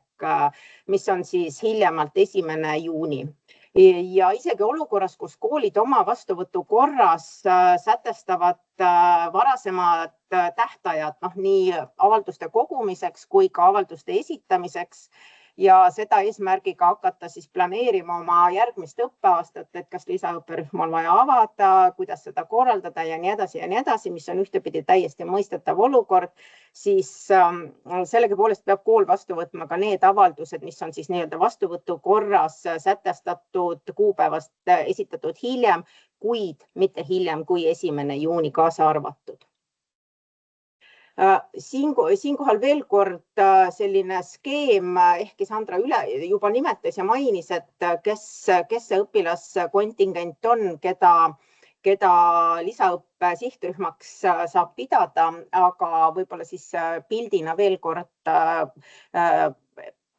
mis on siis hiljemalt 1. juuni. Ja isegi olukorras, kus koolid oma vastuvõtu korras sätestavad varasemad tähtajad nii avalduste kogumiseks kui ka avalduste esitamiseks ja seda eesmärgiga hakata siis planeerima oma järgmist õppeaastat, et kas lisaõpperühm on vaja avada, kuidas seda korraldada ja nii edasi, mis on ühtepidi täiesti mõistetav olukord, siis sellegipoolest peab kool vastu võtma ka need avaldused, mis on siis nii-öelda vastuvõtu korras sätestatud kuupäevast esitatud hiljem, kuid mitte hiljem kui 1. juuni kaasa arvatud. Siinkohal veel kord selline skeem, ehkki Sandra juba nimetas ja mainis, et kes see õpilaskontingent on, keda lisaõppe sihtrühmaks saab pidada, aga võib-olla siis pildina veel kord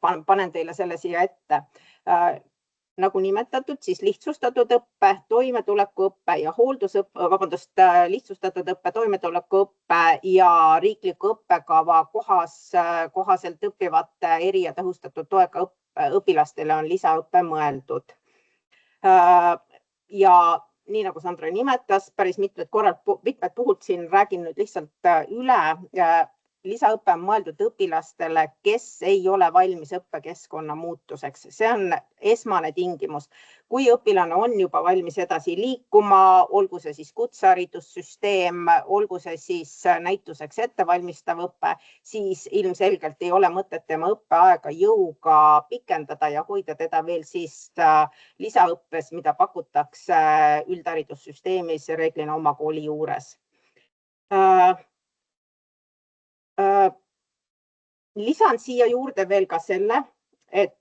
panen teile selle siia ette. Nagu nimetatud, siis lihtsustatud õppe, toimetulekuõppe ja lihtsustatud õppe, toimetulekuõppe ja riikliku õppekava kohaselt õppivate eri- ja tõhustatud toega õpilastele on lisaõppe mõeldud. Ja nii nagu Sandra nimetas, päris mitmed puhud siin räägin nüüd lihtsalt üle. Lisaõpe on mõeldud õpilastele, kes ei ole valmis õppekeskkonna muutuseks. See on esmane tingimus. Kui õpilane on juba valmis edasi liikuma, olgu see siis kutseharidussüsteem, olgu see siis näituseks ettevalmistav õpe, siis ilmselgelt ei ole mõtet tema õppeaega jõuga pikendada ja hoida teda veel siis lisaõppes, mida pakutakse üldharidussüsteemis reeglina oma kooli juures. Lisan siia juurde veel ka selle, et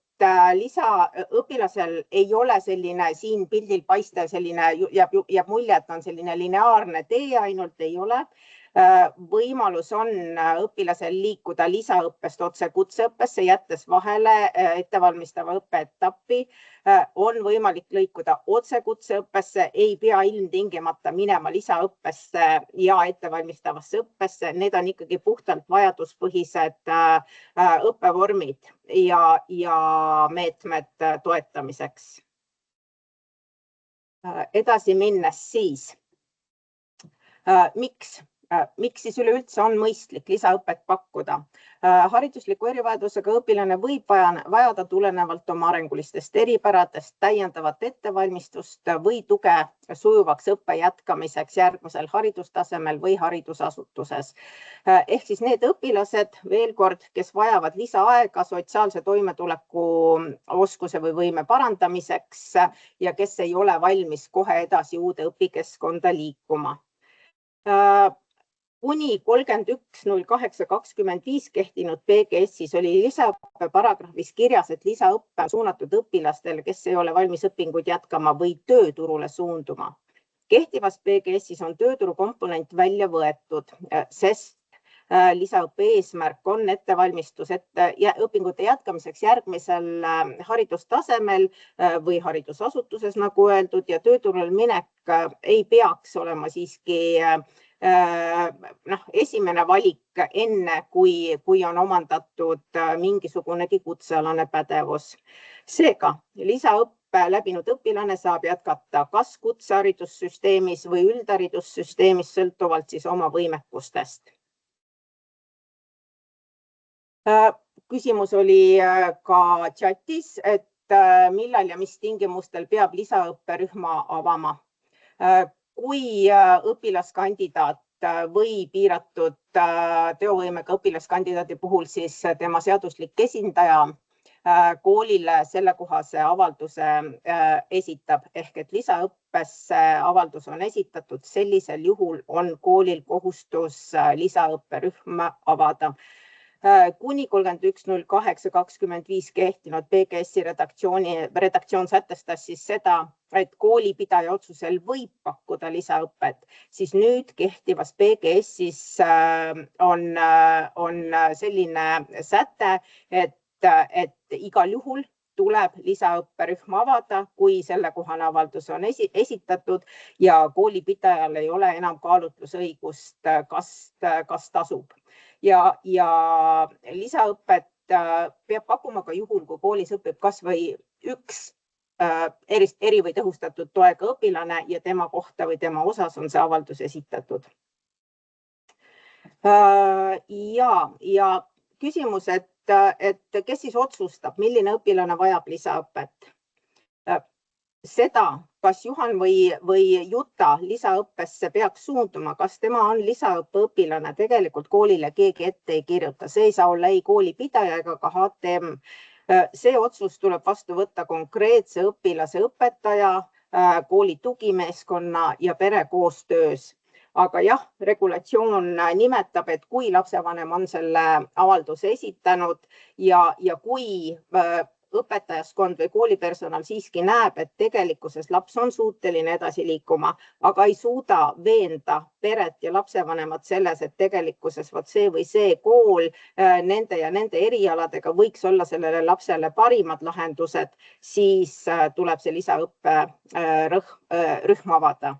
lisaõpilasel ei ole selline siin pildil paistev selline, jääb mulje, et on selline lineaarne tee, ainult ei ole. Võimalus on õpilasel liikuda lisaõppest otse kutseõppesse, jättes vahele ettevalmistava õppeetappi. On võimalik lõikuda otse kutseõppesse, ei pea ilmtingimata minema lisaõppesse ja ettevalmistavasse õppesse. Need on ikkagi puhtalt vajaduspõhised õppevormid ja meetmed toetamiseks. Edasi minnes siis. Miks siis üleüldse on mõistlik lisaõpet pakkuda? Haridusliku erivajadusega õpilane võib vajada tulenevalt oma arengulistest eripäradest täiendavat ettevalmistust või tuge sujuvaks õppe jätkamiseks järgmisel haridustasemel või haridusasutuses. Ehk siis need õpilased, veel kord, kes vajavad lisaaega sotsiaalse toimetuleku oskuse või võime parandamiseks ja kes ei ole valmis kohe edasi uude õpikeskkonda liikuma. Kuni 31.08.25 kehtinud PGS-is oli lisaõppe paragrahvis kirjas, et lisaõppe on suunatud õpilastele, kes ei ole valmis õpinguid jätkama või tööturule suunduma. Kehtivas PGS-is on tööturu komponent välja võetud, sest lisaõppe eesmärk on ettevalmistus õpingute jätkamiseks järgmisel haridustasemel või haridusasutuses, nagu öeldud, ja tööturul minek ei peaks olema siiski esimene valik enne, kui on omandatud mingisugunegi kutsealane pädevus. Seega, lisaõppe läbinud õpilane saab jätkata kas kutseharidussüsteemis või üldharidussüsteemis sõltuvalt siis oma võimekustest. Küsimus oli ka chatis, et millal ja mis tingimustel peab lisaõpperühma avama. Kui õpilaskandidaat või piiratud teovõimega õpilaskandidaadi puhul siis tema seaduslik esindaja koolile sellekohase avalduse esitab ehk et lisaõppesse avaldus on esitatud, sellisel juhul on koolil kohustus lisaõpperühm avada. Kuni 31.08.25 kehtinud PGS-i redaktsioon sätestas siis seda, et koolipidaja otsusel võib pakkuda lisaõpet, siis nüüd kehtivas PGS-is on selline säte, et igal juhul tuleb lisaõpperühm avada, kui sellekohane avaldus on esitatud ja koolipidajal ei ole enam kaalutlusõigust, kas tasub. Ja lisaõpet peab pakkuma ka juhul, kui koolis õpib kas või üks eri- või tõhustatud toega õpilane ja tema kohta või tema osas on see avaldus esitatud. Ja küsimus, et kes siis otsustab, milline õpilane vajab lisaõpet? Seda, kas Juhan või Juta lisaõppesse peaks suunduma, kas tema on lisaõppeõpilane, tegelikult koolile keegi ette ei kirjuta. See ei saa olla ei koolipidaja ega ka HTM. See otsus tuleb vastu võtta konkreetse õpilase õpetaja, kooli tugimeeskonna ja pere koostöös. Aga jah, regulatsioon nimetab, et kui lapsevanem on selle avalduse esitanud ja kui õpetajaskond või koolipersonal siiski näeb, et tegelikkuses laps on suuteline edasi liikuma, aga ei suuda veenda peret ja lapsevanemat selles, et tegelikkuses see või see kool nende ja nende erialadega võiks olla sellele lapsele parimad lahendused, siis tuleb see lisaõpperühm avada.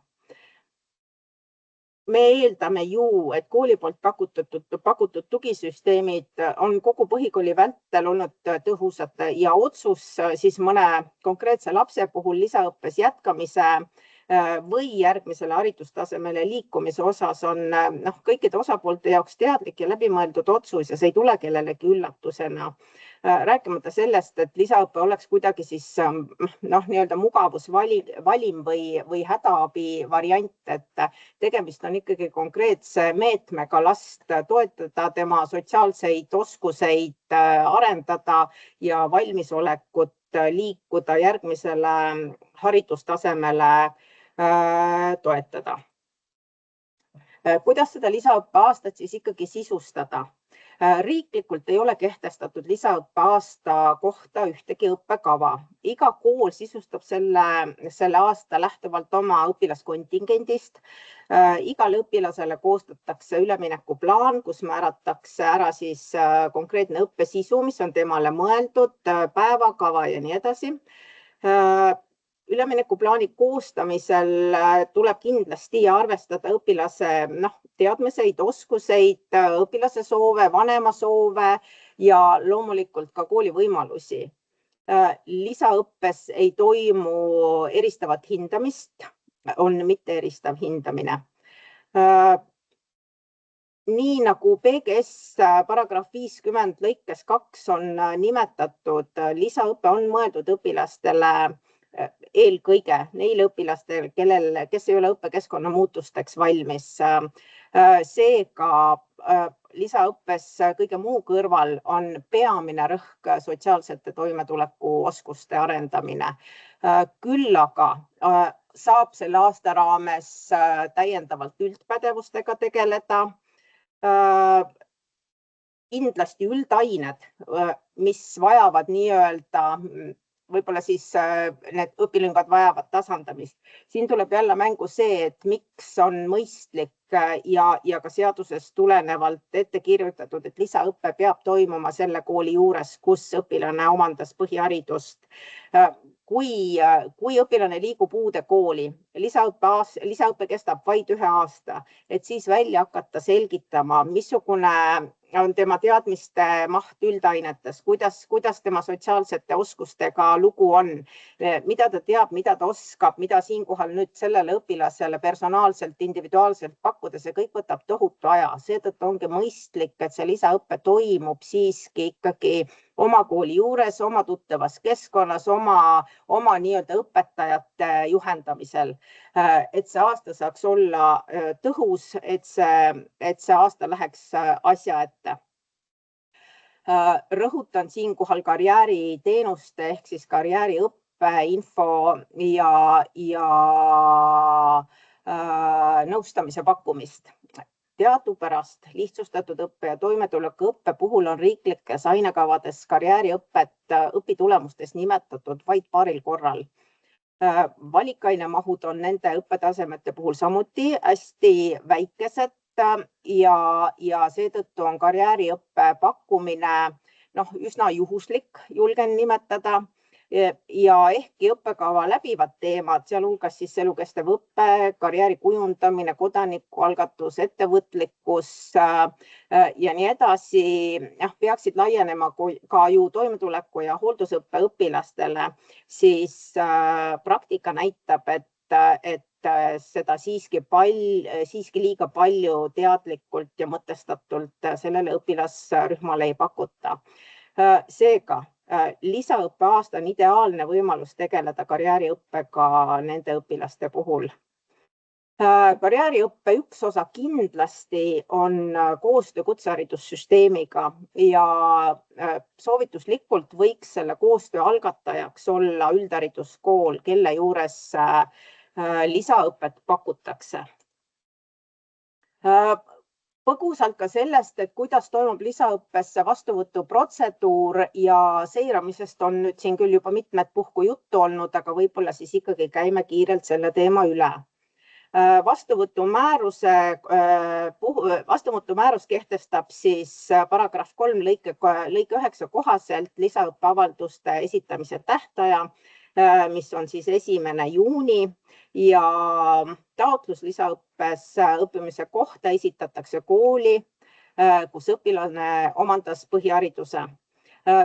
Me eeldame ju, et kooli poolt pakutud tugisüsteemid on kogu põhikooli vältel olnud tõhusad ja otsus siis mõne konkreetse lapse puhul lisaõppes jätkamise või järgmisele haridustasemele liikumise osas on kõikide osapoolte jaoks teadlik ja läbimõeldud otsus ja see ei tule kellelegi üllatusena. Rääkimata sellest, et lisaõpe oleks kuidagi siis nii-öelda mugavusvalim või hädaabi variant, et tegemist on ikkagi konkreetse meetmega last toetada, tema sotsiaalseid oskuseid arendada ja valmisolekut liikuda järgmisele haridustasemele toetada. Kuidas seda lisaõppe aastat siis ikkagi sisustada? Riiklikult ei ole kehtestatud lisaõppe aasta kohta ühtegi õppekava. Iga kool sisustab selle aasta lähtuvalt oma õpilaskontingendist. Igale õpilasele koostatakse üleminekuplaan, kus määratakse ära siis konkreetne õppesisu, mis on temale mõeldud, päevakava ja nii edasi. Üleminekuplaani koostamisel tuleb kindlasti arvestada õpilase teadmiseid, oskuseid, õpilase soove, vanema soove ja loomulikult ka kooli võimalusi. Lisaõppes ei toimu eristavat hindamist, on mitteeristav hindamine. Nii nagu PGS paragrahv 50 lõikes 2 on nimetatud, lisaõpe on mõeldud õpilastele eelkõige neile õpilastele, kes ei ole õppekeskkonna muutusteks valmis. Seega lisaõppes kõige muu kõrval on peamine rõhk sotsiaalsete toimetulekuoskuste arendamine. Küll aga saab selle aasta raames täiendavalt üldpädevustega tegeleda. Kindlasti üldained, mis vajavad nii-öelda võib-olla siis need õpilüngad vajavad tasandamist. Siin tuleb jälle mängu see, et miks on mõistlik ja ka seadusest tulenevalt ette kirjutatud, et lisaõppe peab toimuma selle kooli juures, kus õpilane omandas põhiharidust. Kui õpilane liigub uude kooli, lisaõppe kestab vaid 1 aasta, et siis välja hakata selgitama, missugune on tema teadmiste maht üldainetes, kuidas tema sotsiaalsete oskustega lugu on, mida ta teab, mida ta oskab, mida siinkohal nüüd sellele õpilasele personaalselt, individuaalselt pakkuda, see kõik võtab tohutu aja. Seetõttu ongi mõistlik, et see lisaõppe toimub siiski ikkagi oma kooli juures, oma tuttavas keskkonnas, oma nii-öelda õpetajate juhendamisel, et see aasta saaks olla tõhus, et see aasta läheks asja ette. Rõhutan siinkohal karjääriteenuste ehk siis karjääriõppe info ja nõustamise pakkumist. Teadupärast lihtsustatud õppe ja toimetuleku õppe puhul on riiklikes ainekavades karjääriõpet õpitulemustes nimetatud vaid paaril korral. Valikainemahud on nende õppetasemete puhul samuti hästi väikesed ja seetõttu on karjääriõppe pakkumine üsna juhuslik, julgen nimetada. Ja ehkki õppekava läbivad teemad, sealhulgas siis elukestev õppe, karjääri kujundamine, kodanikualgatus, ettevõtlikkus ja nii edasi, peaksid laienema ka ju toimetuleku ja hooldusõppe õpilastele, siis praktika näitab, et seda siiski liiga palju teadlikult ja mõtestatult sellele õpilasrühmale ei pakuta. Seega, lisaõppeaasta on ideaalne võimalus tegeleda karjääriõppega nende õpilaste puhul. Karjääriõppe üks osa kindlasti on koostöö kutseharidussüsteemiga ja soovituslikult võiks selle koostöö algatajaks olla üldhariduskool, kelle juures lisaõpet pakutakse. Põgusalt ka sellest, et kuidas toimub lisaõppesse vastuvõtu protseduur ja seiramisest on nüüd siin küll juba mitmed puhku juttu olnud, aga võib-olla siis ikkagi käime kiirelt selle teema üle. Vastuvõtumäärus kehtestab siis paragrahv 3 lõike 9 kohaselt lisaõppeavalduste esitamise tähtaja, mis on siis 1. juuni ja taotlus lisaõppes õppimise kohta esitatakse kooli, kus õpilane omandas põhihariduse.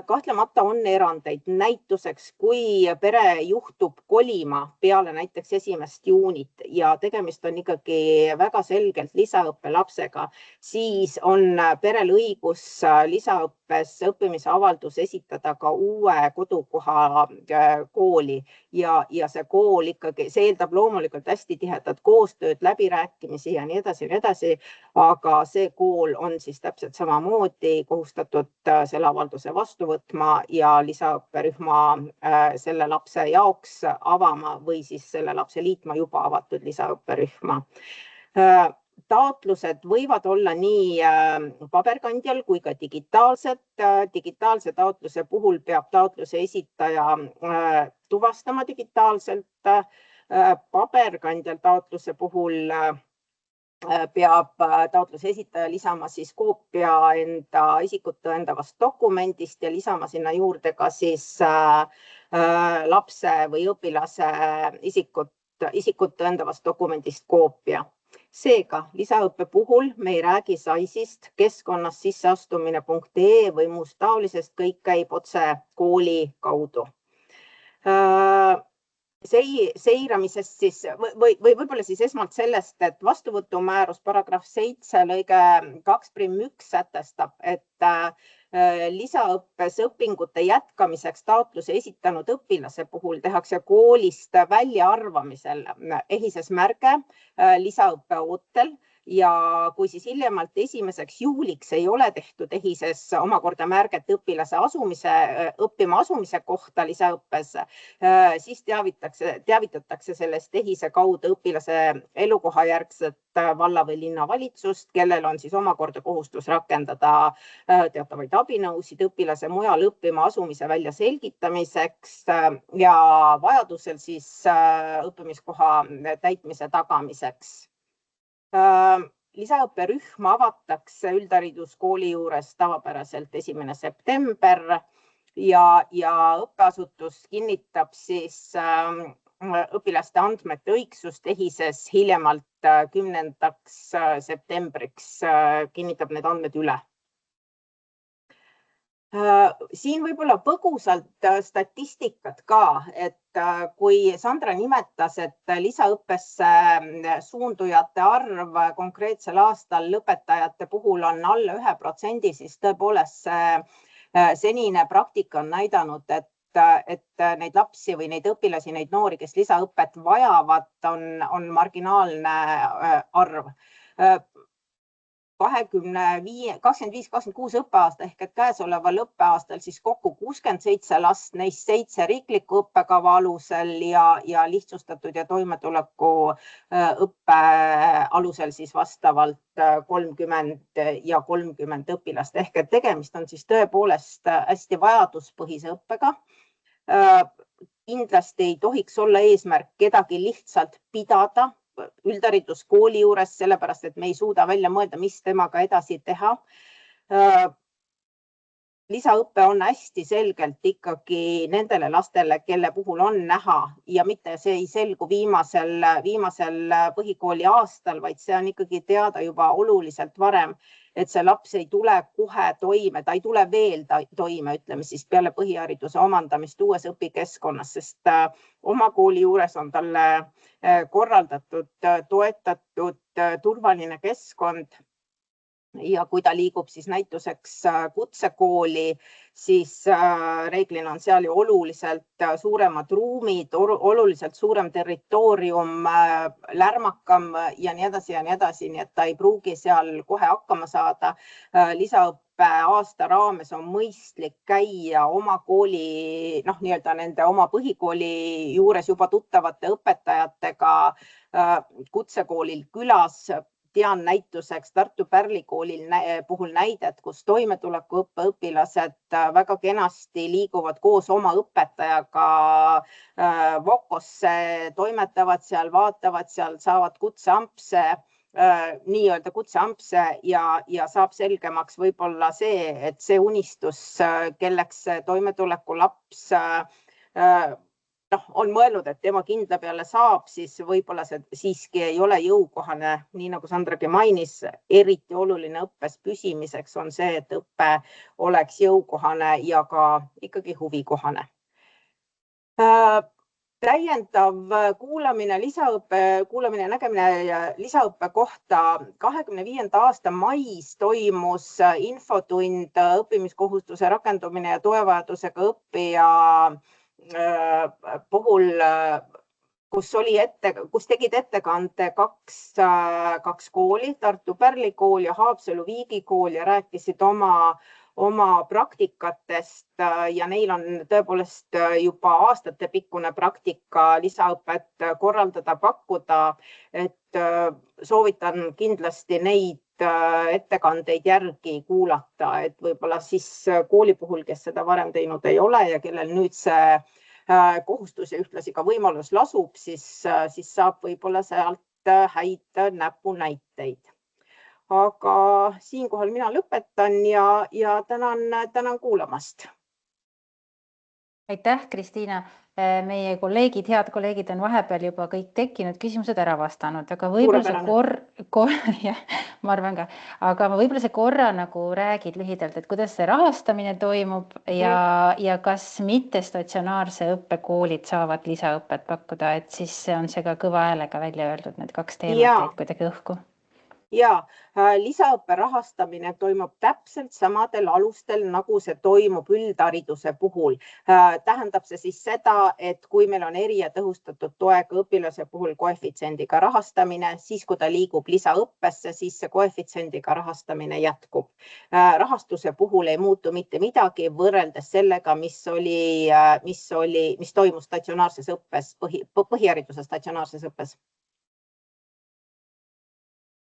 Kahtlemata on erandeid, näituseks kui pere juhtub kolima peale näiteks 1. juunit ja tegemist on ikkagi väga selgelt lisaõppe lapsega, siis on perel õigus lisaõppes õppimise avaldus esitada ka uue kodukoha kooli ja see kool ikkagi, see eeldab loomulikult hästi tihedat koostööd, läbirääkimisi ja nii edasi, aga see kool on siis täpselt samamoodi kohustatud selle avalduse vastu võtma ja lisaõpperühma selle lapse jaoks avama või siis selle lapse liitma juba avatud lisaõpperühma. Taotlused võivad olla nii paberkandjal kui ka digitaalsed. Digitaalse taotluse puhul peab taotluse esitaja tuvastama digitaalselt. Paberkandjal taotluse puhul peab taotluse esitaja lisama siis koopia enda isikut tõendavast dokumendist ja lisama sinna juurde ka siis lapse või õpilase isikut tõendavast dokumendist koopia. Seega, lisaõppe puhul me ei räägi SAIS-ist, keskkonnast sisseastumine.ee või muust taolisest, kõik käib otse kooli kaudu. Seiramisest siis või võib-olla siis esmalt sellest, et vastuvõtumäärus paragrahv 7 lõige 2.1 sätestab, et lisaõppes õpingute jätkamiseks taotluse esitanud õpilase puhul tehakse koolist väljaarvamisel ehises märge lisaõppe ootel ja kui siis hiljemalt 1. juuliks ei ole tehtud ehises omakorda märget õpilase õppima asumise kohta lisaõppes, siis teavitatakse sellest ehise kaudu õpilase elukohajärgset valla- või linnavalitsust, kellel on siis omakorda kohustus rakendada teatavaid abinõusid õpilase mujal õppima asumise välja selgitamiseks ja vajadusel siis õppimiskoha täitmise tagamiseks. Lisaõpperühm avatakse üldhariduskooli juures tavapäraselt 1. september ja õppeasutus kinnitab siis õpilaste andmete õigsust ehises hiljemalt 10. septembriks, kinnitab need andmed üle. Siin võib-olla põgusalt statistikat ka, et kui Sandra nimetas, et lisaõppesse suundujate arv konkreetsel aastal lõpetajate puhul on alla 1%, siis tõepoolest senine praktika on näidanud, et neid lapsi või neid õpilasi, neid noori, kes lisaõpet vajavad, on marginaalne arv. 25-26 õppeaasta ehk et käesoleval õppeaastal siis kokku 67 last, neist 7 riikliku õppekava alusel ja lihtsustatud ja toimetuleku õppe alusel siis vastavalt 30 ja 30 õpilast. Ehk et tegemist on siis tõepoolest hästi vajaduspõhise õppega. Kindlasti ei tohiks olla eesmärk kedagi lihtsalt pidada üldhariduskooli juures, sellepärast, et me ei suuda välja mõelda, mis temaga edasi teha. Lisaõppe on hästi selgelt ikkagi nendele lastele, kelle puhul on näha ja mitte see ei selgu viimasel põhikooli aastal, vaid see on ikkagi teada juba oluliselt varem, et see laps ei tule kohe toime, ta ei tule veel toime, ütleme siis peale põhihariduse omandamist uues õpikeskkonnas, sest oma kooli juures on talle korraldatud, toetatud turvaline keskkond. Ja kui ta liigub siis näituseks kutsekooli, siis reeglina on seal ju oluliselt suuremad ruumid, oluliselt suurem territoorium, lärmakam ja nii edasi, nii et ta ei pruugi seal kohe hakkama saada. Lisaõppe aasta raames on mõistlik käia oma kooli, nii-öelda nende oma põhikooli juures juba tuttavate õpetajatega kutsekoolil külas. Tean näituseks Tartu Pärli koolil puhul näidet, kus toimetulekuõppe õpilased väga kenasti liiguvad koos oma õpetajaga Vokosse, toimetavad seal, vaatavad seal, saavad kutseampse, nii-öelda kutseampse ja saab selgemaks võib-olla see, et see unistus, kelleks toimetuleku laps on mõelnud, et tema kindla peale saab, siis võib-olla see siiski ei ole jõukohane, nii nagu Sandragi mainis, eriti oluline õppes püsimiseks on see, et õppe oleks jõukohane ja ka ikkagi huvikohane. Täiendav kuulamine ja nägemine lisaõppe kohta 25. aasta mais toimus infotund õppimiskohustuse rakendumine ja toevajadusega õppija puhul, kus tegid ettekande kaks kooli, Tartu Pärli kool ja Haapsalu Viigi kool ja rääkisid oma praktikatest ja neil on tõepoolest juba aastatepikkune praktika lisaõpet korraldada, pakkuda, et soovitan kindlasti neid ettekandeid järgi kuulata, et võib-olla siis kooli puhul, kes seda varem teinud ei ole ja kellel nüüd see kohustus ja ühtlasi ka võimalus lasub, siis saab võib-olla sealt häid näpunäiteid. Aga siinkohal mina lõpetan ja tänan kuulamast. Aitäh, Kristiina. Meie head kolleegid on vahepeal juba kõik tekkinud küsimused ära vastanud, aga võib-olla see korra nagu räägid lühidalt, et kuidas see rahastamine toimub ja kas mittestatsionaarse õppekoolid saavad lisaõpet pakkuda, et siis on see ka kõva häälega välja öeldud, need 2 teemat jäid kuidagi õhku. Ja lisaõppe rahastamine toimub täpselt samadel alustel, nagu see toimub üldhariduse puhul. Tähendab see siis seda, et kui meil on eri- ja tõhustatud toega õpilase puhul koefitsiendiga rahastamine, siis kui ta liigub lisaõppesse, siis see koefitsiendiga rahastamine jätkub. Rahastuse puhul ei muutu mitte midagi võrreldes sellega, mis toimus statsionaarses õppes, põhihariduse statsionaarses õppes.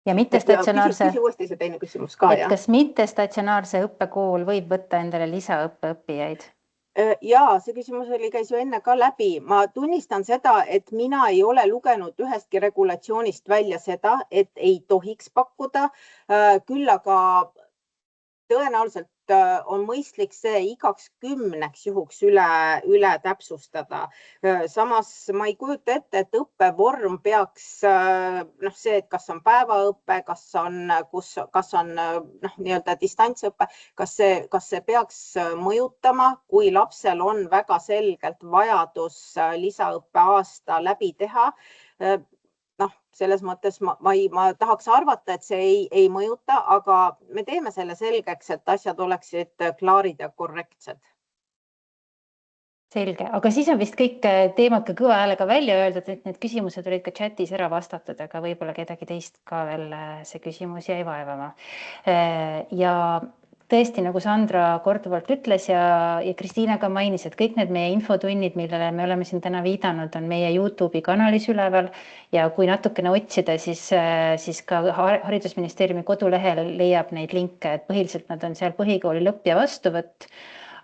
Ja mittestatsionaarse, uuesti see teine küsimus ka, et kas mittestatsionaarse õppekool võib võtta endale lisaõppe õppijaid? Ja see küsimus käis ju enne ka läbi. Ma tunnistan seda, et mina ei ole lugenud ühestki regulatsioonist välja seda, et ei tohiks pakkuda. Küll aga tõenäoliselt on mõistlik see igaks 10 juhuks üle täpsustada. Samas ma ei kujuta ette, et õppevorm peaks see, et kas on päevaõpe, kas on nii-öelda distantsõpe, kas see peaks mõjutama, kui lapsel on väga selgelt vajadus lisaõppe aasta läbi teha. selles mõttes ma tahaks arvata, et see ei mõjuta, aga me teeme selle selgeks, et asjad oleksid klaarid ja korrektsed. Selge, aga siis on vist kõik teemad ka kõva häälega välja öeldud, et need küsimused olid ka chatis ära vastatud, aga võib-olla kedagi teist ka veel see küsimus jäi vaevama. Ja tõesti, nagu Sandra korduvalt ütles ja Kristiina ka mainis, et kõik need meie infotunnid, millele me oleme siin täna viidanud, on meie YouTube'i kanalis üleval ja kui natukene otsida, siis ka Haridusministeeriumi kodulehel leiab neid linke, et põhiliselt nad on seal põhikooli lõpp- ja vastuvõtt,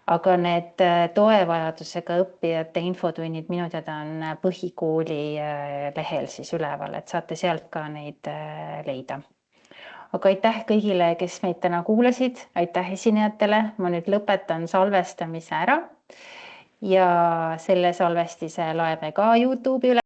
aga need toevajadusega õppijate infotunnid minu teada on põhikooli lehel siis üleval, et saate sealt ka neid leida. Aga aitäh kõigile, kes meid täna kuulasid, aitäh esinejatele, ma nüüd lõpetan salvestamise ära ja selle salvestise laeme ka YouTube'i üle.